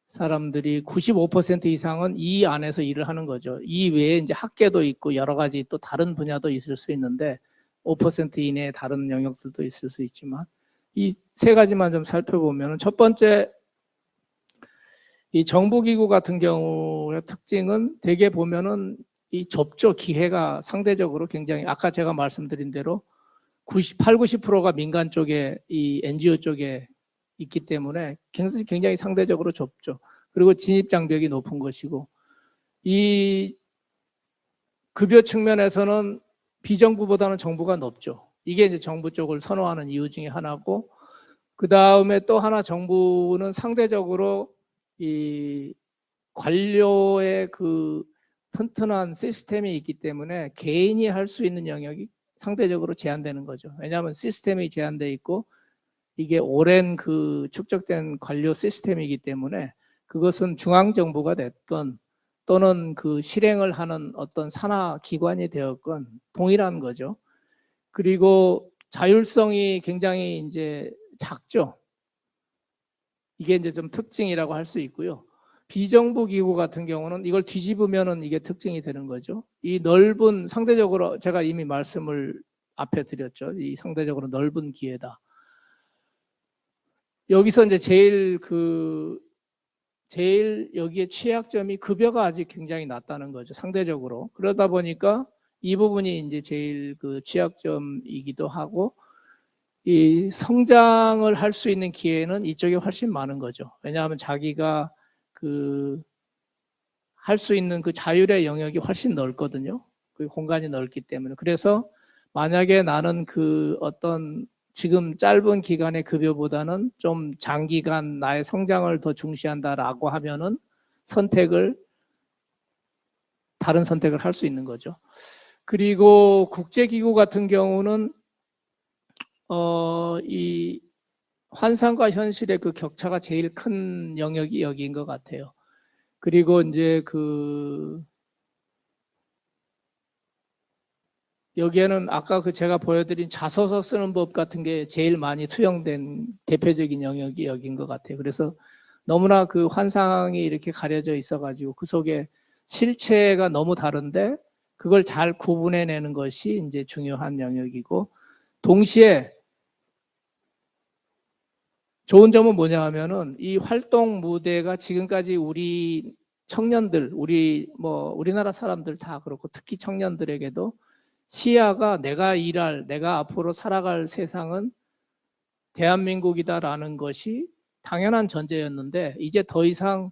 사람들이 95% 이상은 이 안에서 일을 하는 거죠. 이 외에 이제 학계도 있고 여러 가지 또 다른 분야도 있을 수 있는데 5% 이내의 다른 영역들도 있을 수 있지만 이 세 가지만 좀 살펴보면 첫 번째, 이 정부기구 같은 경우의 특징은 대개 보면은 이 접촉 기회가 상대적으로 굉장히 아까 제가 말씀드린 대로 90%가 민간 쪽에 이 NGO 쪽에 있기 때문에 굉장히 상대적으로 좁죠. 그리고 진입 장벽이 높은 것이고 이 급여 측면에서는 비정부보다는 정부가 높죠. 이게 이제 정부 쪽을 선호하는 이유 중에 하나고, 그 다음에 또 하나 정부는 상대적으로 이 관료의 그 튼튼한 시스템이 있기 때문에 개인이 할 수 있는 영역이 상대적으로 제한되는 거죠. 왜냐하면 시스템이 제한돼 있고 이게 오랜 축적된 관료 시스템이기 때문에 그것은 중앙정부가 됐건 또는 그 실행을 하는 어떤 산하 기관이 되었건 동일한 거죠. 그리고 자율성이 굉장히 이제 작죠. 이게 이제 좀 특징이라고 할 수 있고요. 비정부 기구 같은 경우는 이걸 뒤집으면은 이게 특징이 되는 거죠. 이 넓은, 상대적으로 제가 이미 말씀을 앞에 드렸죠. 이 상대적으로 넓은 기회다. 여기서 이제 제일 여기에 취약점이 급여가 아직 굉장히 낮다는 거죠. 상대적으로. 그러다 보니까 이 부분이 이제 제일 취약점이기도 하고, 이 성장을 할 수 있는 기회는 이쪽에 훨씬 많은 거죠. 왜냐하면 자기가 할 수 있는 그 자율의 영역이 훨씬 넓거든요. 그 공간이 넓기 때문에. 그래서 만약에 나는 어떤 지금 짧은 기간의 급여보다는 좀 장기간 나의 성장을 더 중시한다라고 하면은 다른 선택을 할 수 있는 거죠. 그리고 국제기구 같은 경우는 이 환상과 현실의 그 격차가 제일 큰 영역이 여기인 것 같아요. 그리고 이제 여기에는 아까 제가 보여드린 자소서 쓰는 법 같은 게 제일 많이 투영된 대표적인 영역이 여기인 것 같아요. 그래서 너무나 그 환상이 이렇게 가려져 있어가지고 그 속에 실체가 너무 다른데 그걸 잘 구분해내는 것이 이제 중요한 영역이고, 동시에 좋은 점은 뭐냐 하면은 이 활동 무대가 지금까지 우리 청년들, 우리나라 사람들 다 그렇고 특히 청년들에게도 시야가 내가 앞으로 살아갈 세상은 대한민국이다라는 것이 당연한 전제였는데, 이제 더 이상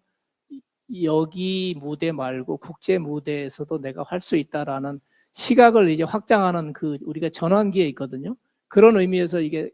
여기 무대 말고 국제 무대에서도 내가 할 수 있다라는 시각을 이제 확장하는 우리가 전환기에 있거든요. 그런 의미에서 이게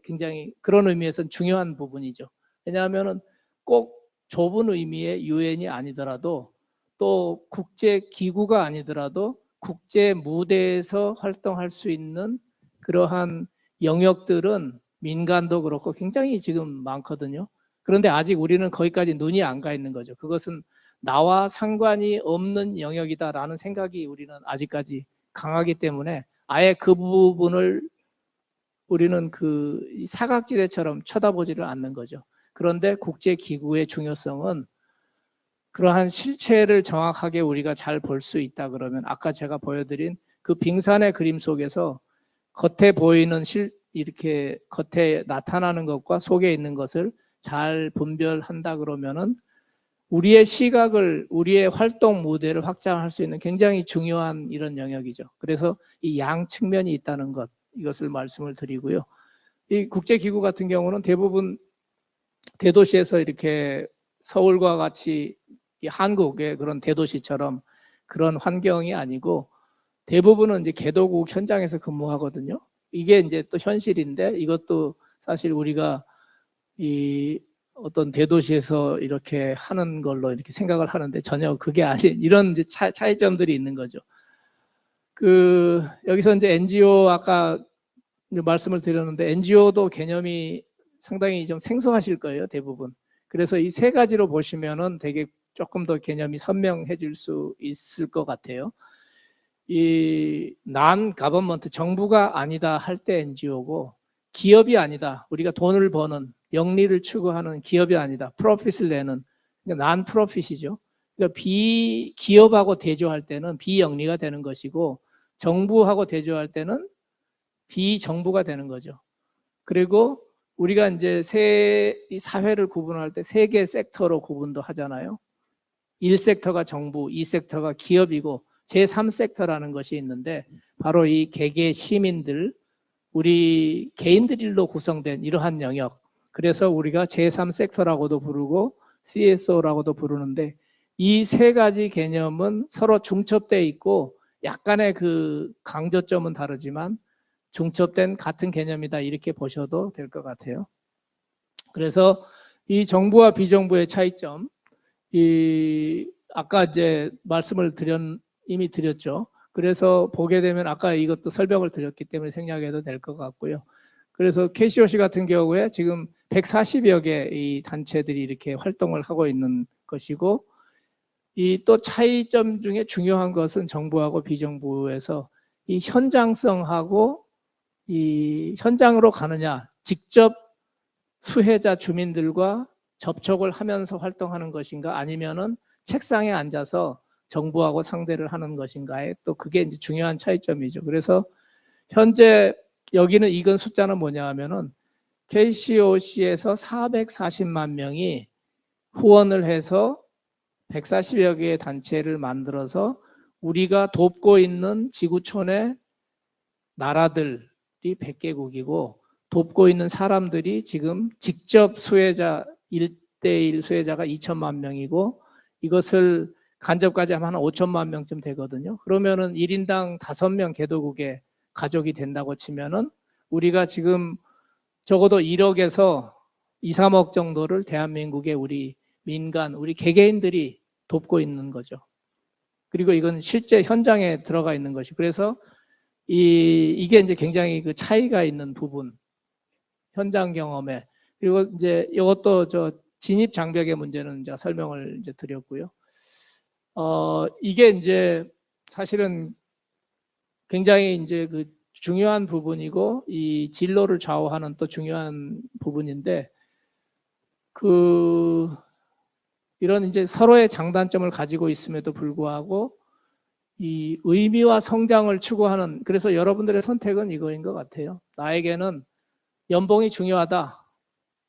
그런 의미에서는 중요한 부분이죠. 왜냐하면은 꼭 좁은 의미의 유엔이 아니더라도 또 국제 기구가 아니더라도 국제 무대에서 활동할 수 있는 그러한 영역들은 민간도 그렇고 굉장히 지금 많거든요. 그런데 아직 우리는 거기까지 눈이 안 가 있는 거죠. 그것은 나와 상관이 없는 영역이다라는 생각이 우리는 아직까지 강하기 때문에 아예 그 부분을 우리는 사각지대처럼 쳐다보지를 않는 거죠. 그런데 국제기구의 중요성은 그러한 실체를 정확하게 우리가 잘 볼 수 있다 그러면 아까 제가 보여드린 그 빙산의 그림 속에서 겉에 보이는 이렇게 겉에 나타나는 것과 속에 있는 것을 잘 분별한다 그러면은 우리의 시각을, 우리의 활동 무대를 확장할 수 있는 굉장히 중요한 이런 영역이죠. 그래서 이 양 측면이 있다는 것, 이것을 말씀을 드리고요. 이 국제기구 같은 경우는 대부분 대도시에서 이렇게 서울과 같이 이 한국의 그런 대도시처럼 그런 환경이 아니고 대부분은 이제 개도국 현장에서 근무하거든요. 이게 이제 또 현실인데 이것도 사실 우리가 이 어떤 대도시에서 이렇게 하는 걸로 이렇게 생각을 하는데 전혀 그게 아닌 이런 이제 차이점들이 있는 거죠. 여기서 이제 NGO 아까 말씀을 드렸는데 NGO도 개념이 상당히 좀 생소하실 거예요, 대부분. 그래서 이 세 가지로 보시면은 되게 조금 더 개념이 선명해질 수 있을 것 같아요. 이 non-government, 정부가 아니다 할 때 NGO고, 기업이 아니다, 우리가 돈을 버는 영리를 추구하는 기업이 아니다, 프로핏을 내는 non-profit이죠. 그러니까 비기업하고 대조할 때는 비영리가 되는 것이고, 정부하고 대조할 때는 비정부가 되는 거죠. 그리고 우리가 이제 이 사회를 구분할 때 세 개 섹터로 구분도 하잖아요. 1섹터가 정부, 2섹터가 기업이고 제3섹터라는 것이 있는데 바로 이 개개 시민들, 우리 개인들로 구성된 이러한 영역. 그래서 우리가 제3섹터라고도 부르고 CSO라고도 부르는데 이 세 가지 개념은 서로 중첩되어 있고 약간의 그 강조점은 다르지만 중첩된 같은 개념이다 이렇게 보셔도 될 것 같아요. 그래서 이 정부와 비정부의 차이점, 아까 이제 말씀을 이미 드렸죠. 그래서 보게 되면 아까 이것도 설명을 드렸기 때문에 생략해도 될 것 같고요. 그래서 KCOC 같은 경우에 지금 140여 개의 단체들이 이렇게 활동을 하고 있는 것이고, 이 또 차이점 중에 중요한 것은 정부하고 비정부에서 이 현장성하고 이 현장으로 가느냐, 직접 수혜자 주민들과 접촉을 하면서 활동하는 것인가, 아니면은 책상에 앉아서 정부하고 상대를 하는 것인가에 또 그게 이제 중요한 차이점이죠. 그래서 현재 여기는 이건 숫자는 뭐냐 하면은 KCOC에서 440만 명이 후원을 해서 140여 개의 단체를 만들어서 우리가 돕고 있는 지구촌의 나라들이 100개국이고 돕고 있는 사람들이 지금 직접 수혜자 1대1 수혜자가 2천만 명이고 이것을 간접까지 하면 한 5천만 명쯤 되거든요. 그러면은 1인당 5명 개도국의 가족이 된다고 치면은 우리가 지금 적어도 1억에서 2, 3억 정도를 대한민국의 우리 민간, 우리 개개인들이 돕고 있는 거죠. 그리고 이건 실제 현장에 들어가 있는 것이. 그래서 이게 이제 굉장히 그 차이가 있는 부분, 현장 경험에. 그리고 이제 이것도 저 진입 장벽의 문제는 제가 설명을 이제 드렸고요. 이게 이제 사실은 굉장히 이제 그 중요한 부분이고 이 진로를 좌우하는 또 중요한 부분인데 이런 이제 서로의 장단점을 가지고 있음에도 불구하고 이 의미와 성장을 추구하는, 그래서 여러분들의 선택은 이거인 것 같아요. 나에게는 연봉이 중요하다,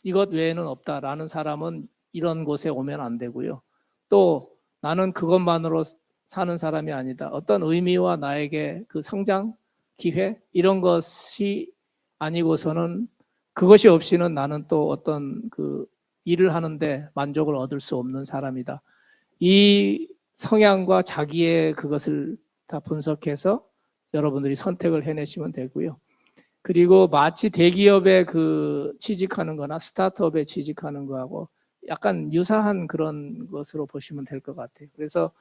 이것 외에는 없다라는 사람은 이런 곳에 오면 안 되고요. 또 나는 그것만으로 사는 사람이 아니다, 어떤 의미와 나에게 그 성장 기회 이런 것이 아니고서는 그것이 없이는 나는 또 어떤 그 일을 하는데 만족을 얻을 수 없는 사람이다. 이 성향과 자기의 그것을 다 분석해서 여러분들이 선택을 해내시면 되고요. 그리고 마치 대기업에 취직하는 거나 스타트업에 취직하는 거하고 약간 유사한 그런 것으로 보시면 될 것 같아요. 그래서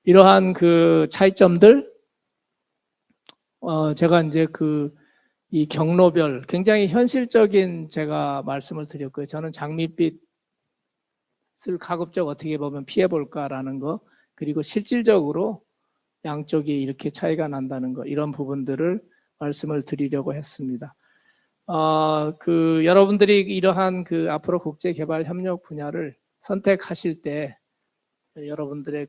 이러한 그 차이점들, 제가 이제 이 경로별 굉장히 현실적인 제가 말씀을 드렸고요. 저는 장밋빛을 가급적 어떻게 보면 피해볼까라는 거, 그리고 실질적으로 양쪽이 이렇게 차이가 난다는 거, 이런 부분들을 말씀을 드리려고 했습니다. 여러분들이 이러한 앞으로 국제개발협력 분야를 선택하실 때 여러분들의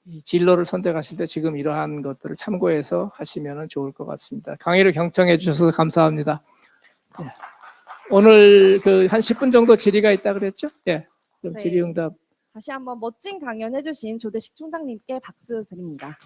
이 진로를 선택하실 때 지금 이러한 것들을 참고해서 하시면 좋을 것 같습니다. 강의를 경청해 주셔서 감사합니다. 예. 오늘 한 10분 정도 질의가 있다 그랬죠? 예. 그럼 네. 질의응답. 다시 한번 멋진 강연 해주신 조대식 총장님께 박수 드립니다.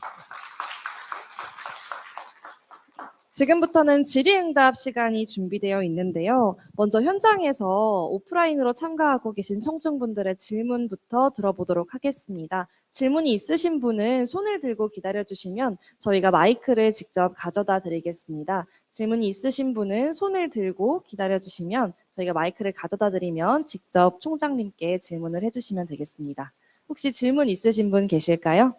지금부터는 질의응답 시간이 준비되어 있는데요. 먼저 현장에서 오프라인으로 참가하고 계신 청중분들의 질문부터 들어보도록 하겠습니다. 질문이 있으신 분은 손을 들고 기다려주시면 저희가 마이크를 직접 가져다 드리겠습니다. 질문이 있으신 분은 손을 들고 기다려주시면 저희가 마이크를 가져다 드리면 직접 총장님께 질문을 해주시면 되겠습니다. 혹시 질문 있으신 분 계실까요?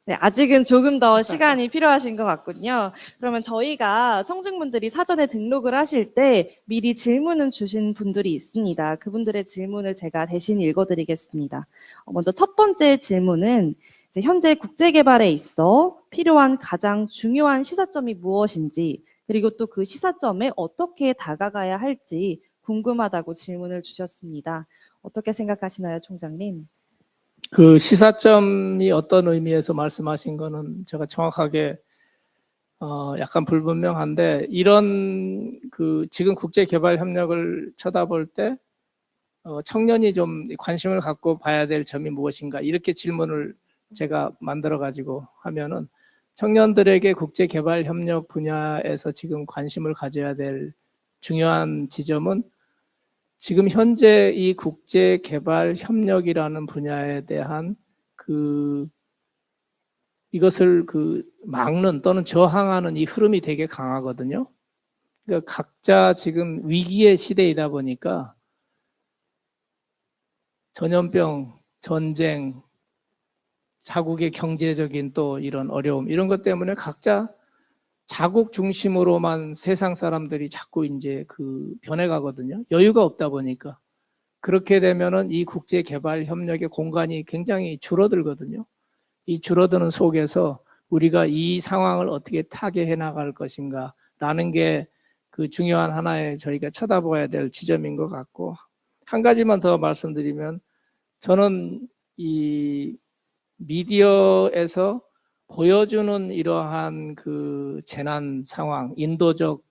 네, 아직은 조금 더 시간이 필요하신 것 같군요. 그러면 저희가 청중분들이 사전에 등록을 하실 때 미리 질문을 주신 분들이 있습니다. 그분들의 질문을 제가 대신 읽어드리겠습니다. 먼저 첫 번째 질문은 이제 현재 국제개발에 있어 필요한 가장 중요한 시사점이 무엇인지, 그리고 또 그 시사점에 어떻게 다가가야 할지 궁금하다고 질문을 주셨습니다. 어떻게 생각하시나요, 총장님? 그 시사점이 어떤 의미에서 말씀하신 거는 제가 정확하게 약간 불분명한데, 이런 지금 국제개발 협력을 쳐다볼 때 청년이 좀 관심을 갖고 봐야 될 점이 무엇인가, 이렇게 질문을 제가 만들어 가지고 하면은, 청년들에게 국제개발 협력 분야에서 지금 관심을 가져야 될 중요한 지점은 지금 현재 이 국제개발 협력이라는 분야에 대한 이것을 막는 또는 저항하는 이 흐름이 되게 강하거든요. 그러니까 각자 지금 위기의 시대이다 보니까 전염병, 전쟁, 자국의 경제적인 또 이런 어려움, 이런 것 때문에 각자 자국 중심으로만 세상 사람들이 자꾸 이제 변해가거든요. 여유가 없다 보니까. 그렇게 되면은 이 국제 개발 협력의 공간이 굉장히 줄어들거든요. 이 줄어드는 속에서 우리가 이 상황을 어떻게 타개해 나갈 것인가 라는 게 중요한 하나의 저희가 쳐다봐야 될 지점인 것 같고, 한 가지만 더 말씀드리면, 저는 이 미디어에서 보여주는 이러한 재난 상황, 인도적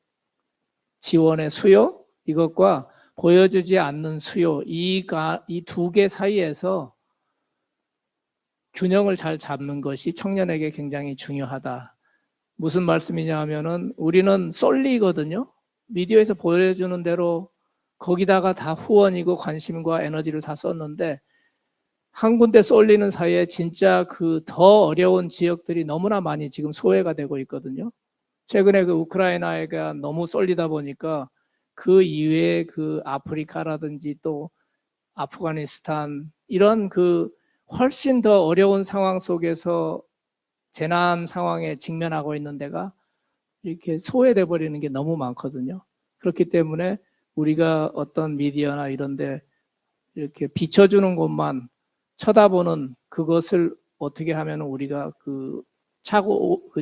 지원의 수요, 이것과 보여주지 않는 수요, 이 두 개 사이에서 균형을 잘 잡는 것이 청년에게 굉장히 중요하다. 무슨 말씀이냐 하면은, 우리는 쏠리거든요. 미디어에서 보여주는 대로 거기다가 다 후원이고 관심과 에너지를 다 썼는데, 한 군데 쏠리는 사이에 진짜 더 어려운 지역들이 너무나 많이 지금 소외가 되고 있거든요. 최근에 우크라이나가 너무 쏠리다 보니까 그 이외에 아프리카라든지 또 아프가니스탄, 이런 훨씬 더 어려운 상황 속에서 재난 상황에 직면하고 있는 데가 이렇게 소외돼 버리는 게 너무 많거든요. 그렇기 때문에 우리가 어떤 미디어나 이런 데 이렇게 비춰주는 것만 쳐다보는, 그것을 어떻게 하면 우리가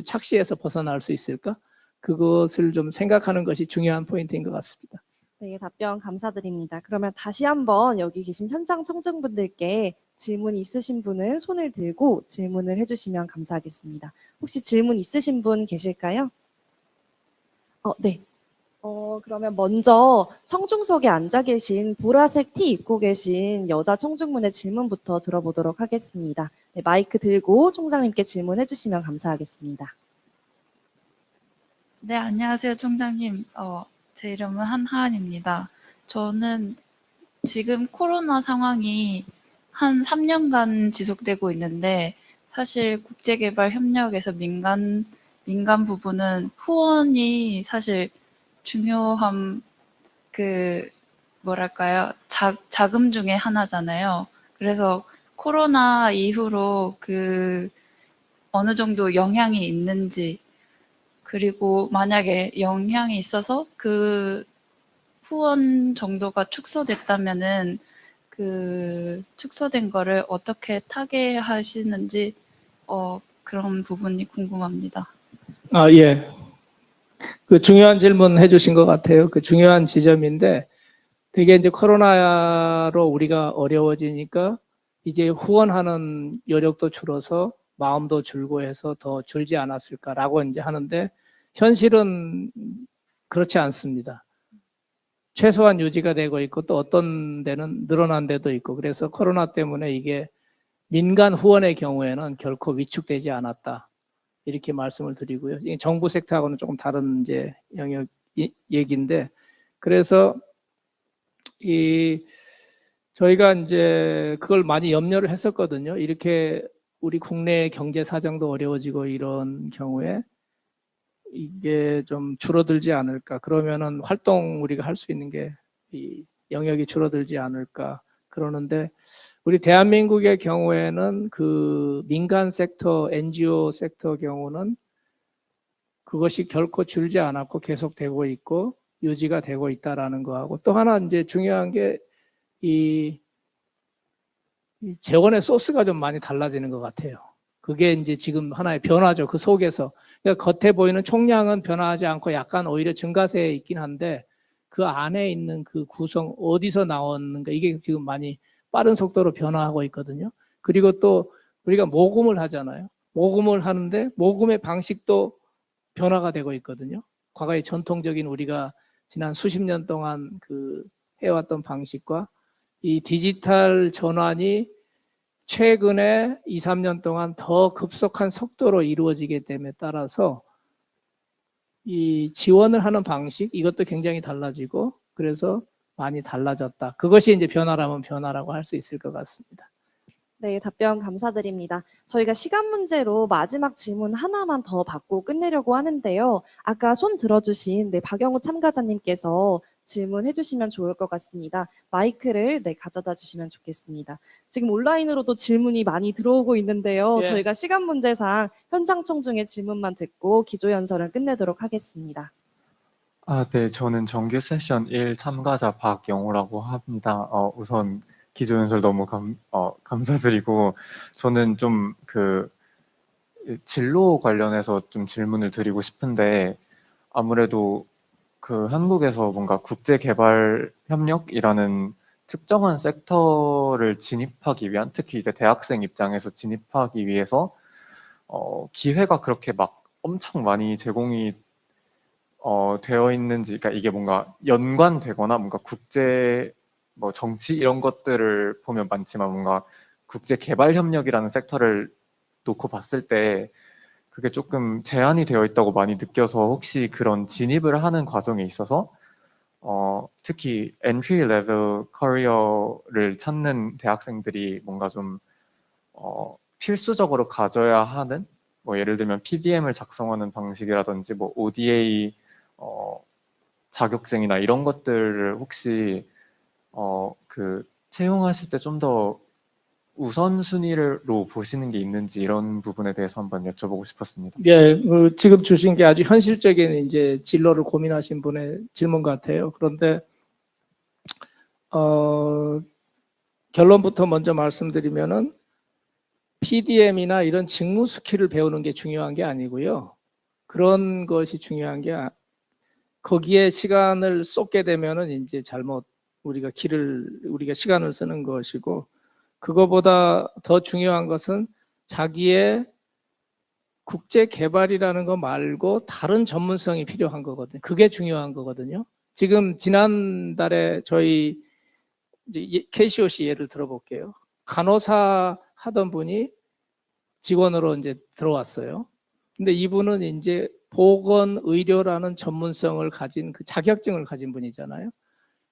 착시에서 벗어날 수 있을까? 그것을 좀 생각하는 것이 중요한 포인트인 것 같습니다. 네, 답변 감사드립니다. 그러면 다시 한번 여기 계신 현장 청중분들께 질문 있으신 분은 손을 들고 질문을 해주시면 감사하겠습니다. 혹시 질문 있으신 분 계실까요? 네. 그러면 먼저 청중석에 앉아 계신 보라색 티 입고 계신 여자 청중분의 질문부터 들어보도록 하겠습니다. 네, 마이크 들고 총장님께 질문해 주시면 감사하겠습니다. 네, 안녕하세요, 총장님. 제 이름은 한하은입니다. 저는 지금 코로나 상황이 한 3년간 지속되고 있는데, 사실 국제개발 협력에서 민간 부분은 후원이 사실 중요한 뭐랄까요, 자금 중에 하나잖아요. 그래서 코로나 이후로 어느 정도 영향이 있는지, 그리고 만약에 영향이 있어서 후원 정도가 축소됐다면은 축소된 거를 어떻게 타개하시는지 그런 부분이 궁금합니다. 예. 중요한 질문 해주신 것 같아요. 중요한 지점인데, 되게 이제 코로나로 우리가 어려워지니까 이제 후원하는 여력도 줄어서 마음도 줄고 해서 더 줄지 않았을까라고 이제 하는데 현실은 그렇지 않습니다. 최소한 유지가 되고 있고 또 어떤 데는 늘어난 데도 있고 그래서 코로나 때문에 이게 민간 후원의 경우에는 결코 위축되지 않았다. 이렇게 말씀을 드리고요. 정부 섹터하고는 조금 다른 이제 영역 얘기인데 그래서 저희가 이제 그걸 많이 염려를 했었거든요. 이렇게 우리 국내 경제 사정도 어려워지고 이런 경우에 이게 좀 줄어들지 않을까. 그러면은 활동 우리가 할 수 있는 게 이 영역이 줄어들지 않을까. 그러는데 우리 대한민국의 경우에는 그 민간 섹터, NGO 섹터 경우는 그것이 결코 줄지 않았고 계속되고 있고 유지가 되고 있다라는 거하고 또 하나 이제 중요한 게 이 재원의 소스가 좀 많이 달라지는 것 같아요. 그게 이제 지금 하나의 변화죠. 그 속에서. 그러니까 겉에 보이는 총량은 변화하지 않고 약간 오히려 증가세에 있긴 한데 그 안에 있는 그 구성 어디서 나오는가 이게 지금 많이 빠른 속도로 변화하고 있거든요. 그리고 또 우리가 모금을 하잖아요. 모금을 하는데 모금의 방식도 변화가 되고 있거든요. 과거의 전통적인 우리가 지난 수십 년 동안 그 해왔던 방식과 이 디지털 전환이 최근에 2, 3년 동안 더 급속한 속도로 이루어지게 됨에 따라서 이 지원을 하는 방식 이것도 굉장히 달라지고 그래서 많이 달라졌다. 그것이 이제 변화라면 변화라고 할 수 있을 것 같습니다. 네, 답변 감사드립니다. 저희가 시간 문제로 마지막 질문 하나만 더 받고 끝내려고 하는데요. 아까 손 들어주신 박영우 참가자님께서 질문해 주시면 좋을 것 같습니다. 마이크를 가져다 주시면 좋겠습니다. 지금 온라인으로도 질문이 많이 들어오고 있는데요. 예. 저희가 시간 문제상 현장 청중의 질문만 듣고 기조연설을 끝내도록 하겠습니다. 네, 저는 정규 세션 1 참가자 박영호라고 합니다. 우선 기조연설 너무 감사드리고, 저는 좀 진로 관련해서 좀 질문을 드리고 싶은데, 아무래도 한국에서 뭔가 국제개발협력이라는 특정한 섹터를 진입하기 위한, 특히 이제 대학생 입장에서 진입하기 위해서, 기회가 그렇게 막 엄청 많이 제공이 되어 있는지, 그러니까 이게 뭔가 연관되거나 뭔가 국제 정치 이런 것들을 보면 많지만 뭔가 국제개발협력이라는 섹터를 놓고 봤을 때 그게 조금 제한이 되어 있다고 많이 느껴서 혹시 그런 진입을 하는 과정에 있어서 특히 entry level 커리어를 찾는 대학생들이 뭔가 좀 필수적으로 가져야 하는 예를 들면 PDM을 작성하는 방식이라든지 ODA 자격증이나 이런 것들을 혹시 채용하실 때 좀 더 우선순위로 보시는 게 있는지 이런 부분에 대해서 한번 여쭤보고 싶었습니다. 예, 지금 주신 게 아주 현실적인 이제 진로를 고민하신 분의 질문 같아요. 그런데 결론부터 먼저 말씀드리면은 PDM이나 이런 직무 스킬을 배우는 게 중요한 게 아니고요. 그런 것이 중요한 게 거기에 시간을 쏟게 되면은 이제 잘못 우리가 시간을 쓰는 것이고 그거보다 더 중요한 것은 자기의 국제 개발이라는 거 말고 다른 전문성이 필요한 거거든요. 그게 중요한 거거든요. 지금 지난달에 저희 이제 KCOC 예를 들어볼게요. 간호사 하던 분이 직원으로 이제 들어왔어요. 근데 이분은 이제 보건의료라는 전문성을 가진 그 자격증을 가진 분이잖아요.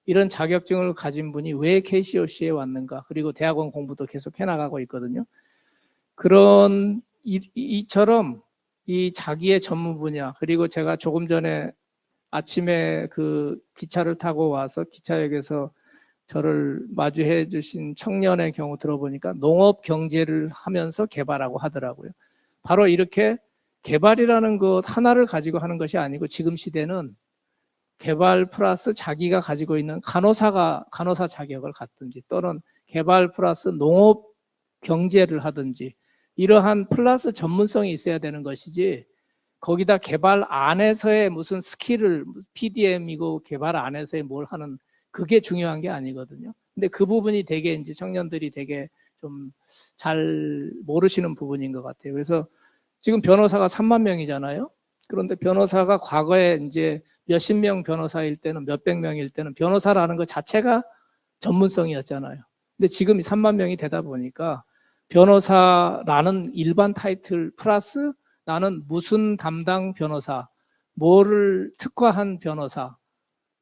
이런 자격증을 가진 분이 왜 KCOC에 왔는가? 그리고 대학원 공부도 계속 해나가고 있거든요. 그런 이처럼 이 자기의 전문 분야 그리고 제가 조금 전에 아침에 그 기차를 타고 와서 기차역에서 저를 마주해 주신 청년의 경우 들어보니까 농업 경제를 하면서 개발하고 하더라고요. 바로 이렇게 개발이라는 것 하나를 가지고 하는 것이 아니고 지금 시대는 개발 플러스 자기가 가지고 있는 간호사 자격을 갖든지 또는 개발 플러스 농업 경제를 하든지 이러한 플러스 전문성이 있어야 되는 것이지 거기다 개발 안에서의 무슨 스킬을 PDM이고 개발 안에서의 뭘 하는 그게 중요한 게 아니거든요. 근데 그 부분이 되게 이제 청년들이 되게 좀 잘 모르시는 부분인 것 같아요. 그래서 지금 변호사가 3만 명이잖아요. 그런데 변호사가 과거에 이제 몇십 명 변호사일 때는 몇백 명일 때는 변호사라는 것 자체가 전문성이었잖아요. 근데 지금 3만 명이 되다 보니까 변호사라는 일반 타이틀 플러스 나는 무슨 담당 변호사, 뭐를 특화한 변호사,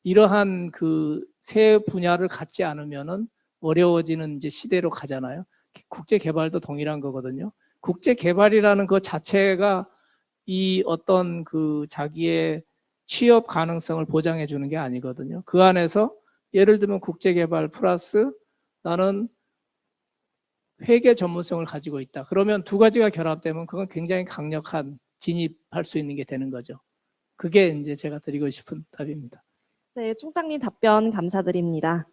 이러한 그 새 분야를 갖지 않으면은 어려워지는 이제 시대로 가잖아요. 국제 개발도 동일한 거거든요. 국제 개발이라는 것 자체가 이 어떤 그 자기의 취업 가능성을 보장해 주는 게 아니거든요. 그 안에서 예를 들면 국제 개발 플러스 나는 회계 전문성을 가지고 있다. 그러면 두 가지가 결합되면 그건 굉장히 강력한 진입할 수 있는 게 되는 거죠. 그게 이제 제가 드리고 싶은 답입니다. 네, 총장님 답변 감사드립니다.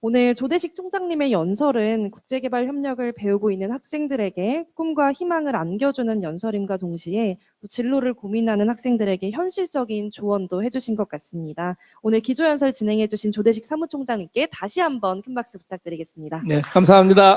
오늘 조대식 총장님의 연설은 국제개발 협력을 배우고 있는 학생들에게 꿈과 희망을 안겨주는 연설임과 동시에 또 진로를 고민하는 학생들에게 현실적인 조언도 해주신 것 같습니다. 오늘 기조연설 진행해주신 조대식 사무총장님께 다시 한번 큰 박수 부탁드리겠습니다. 네, 감사합니다.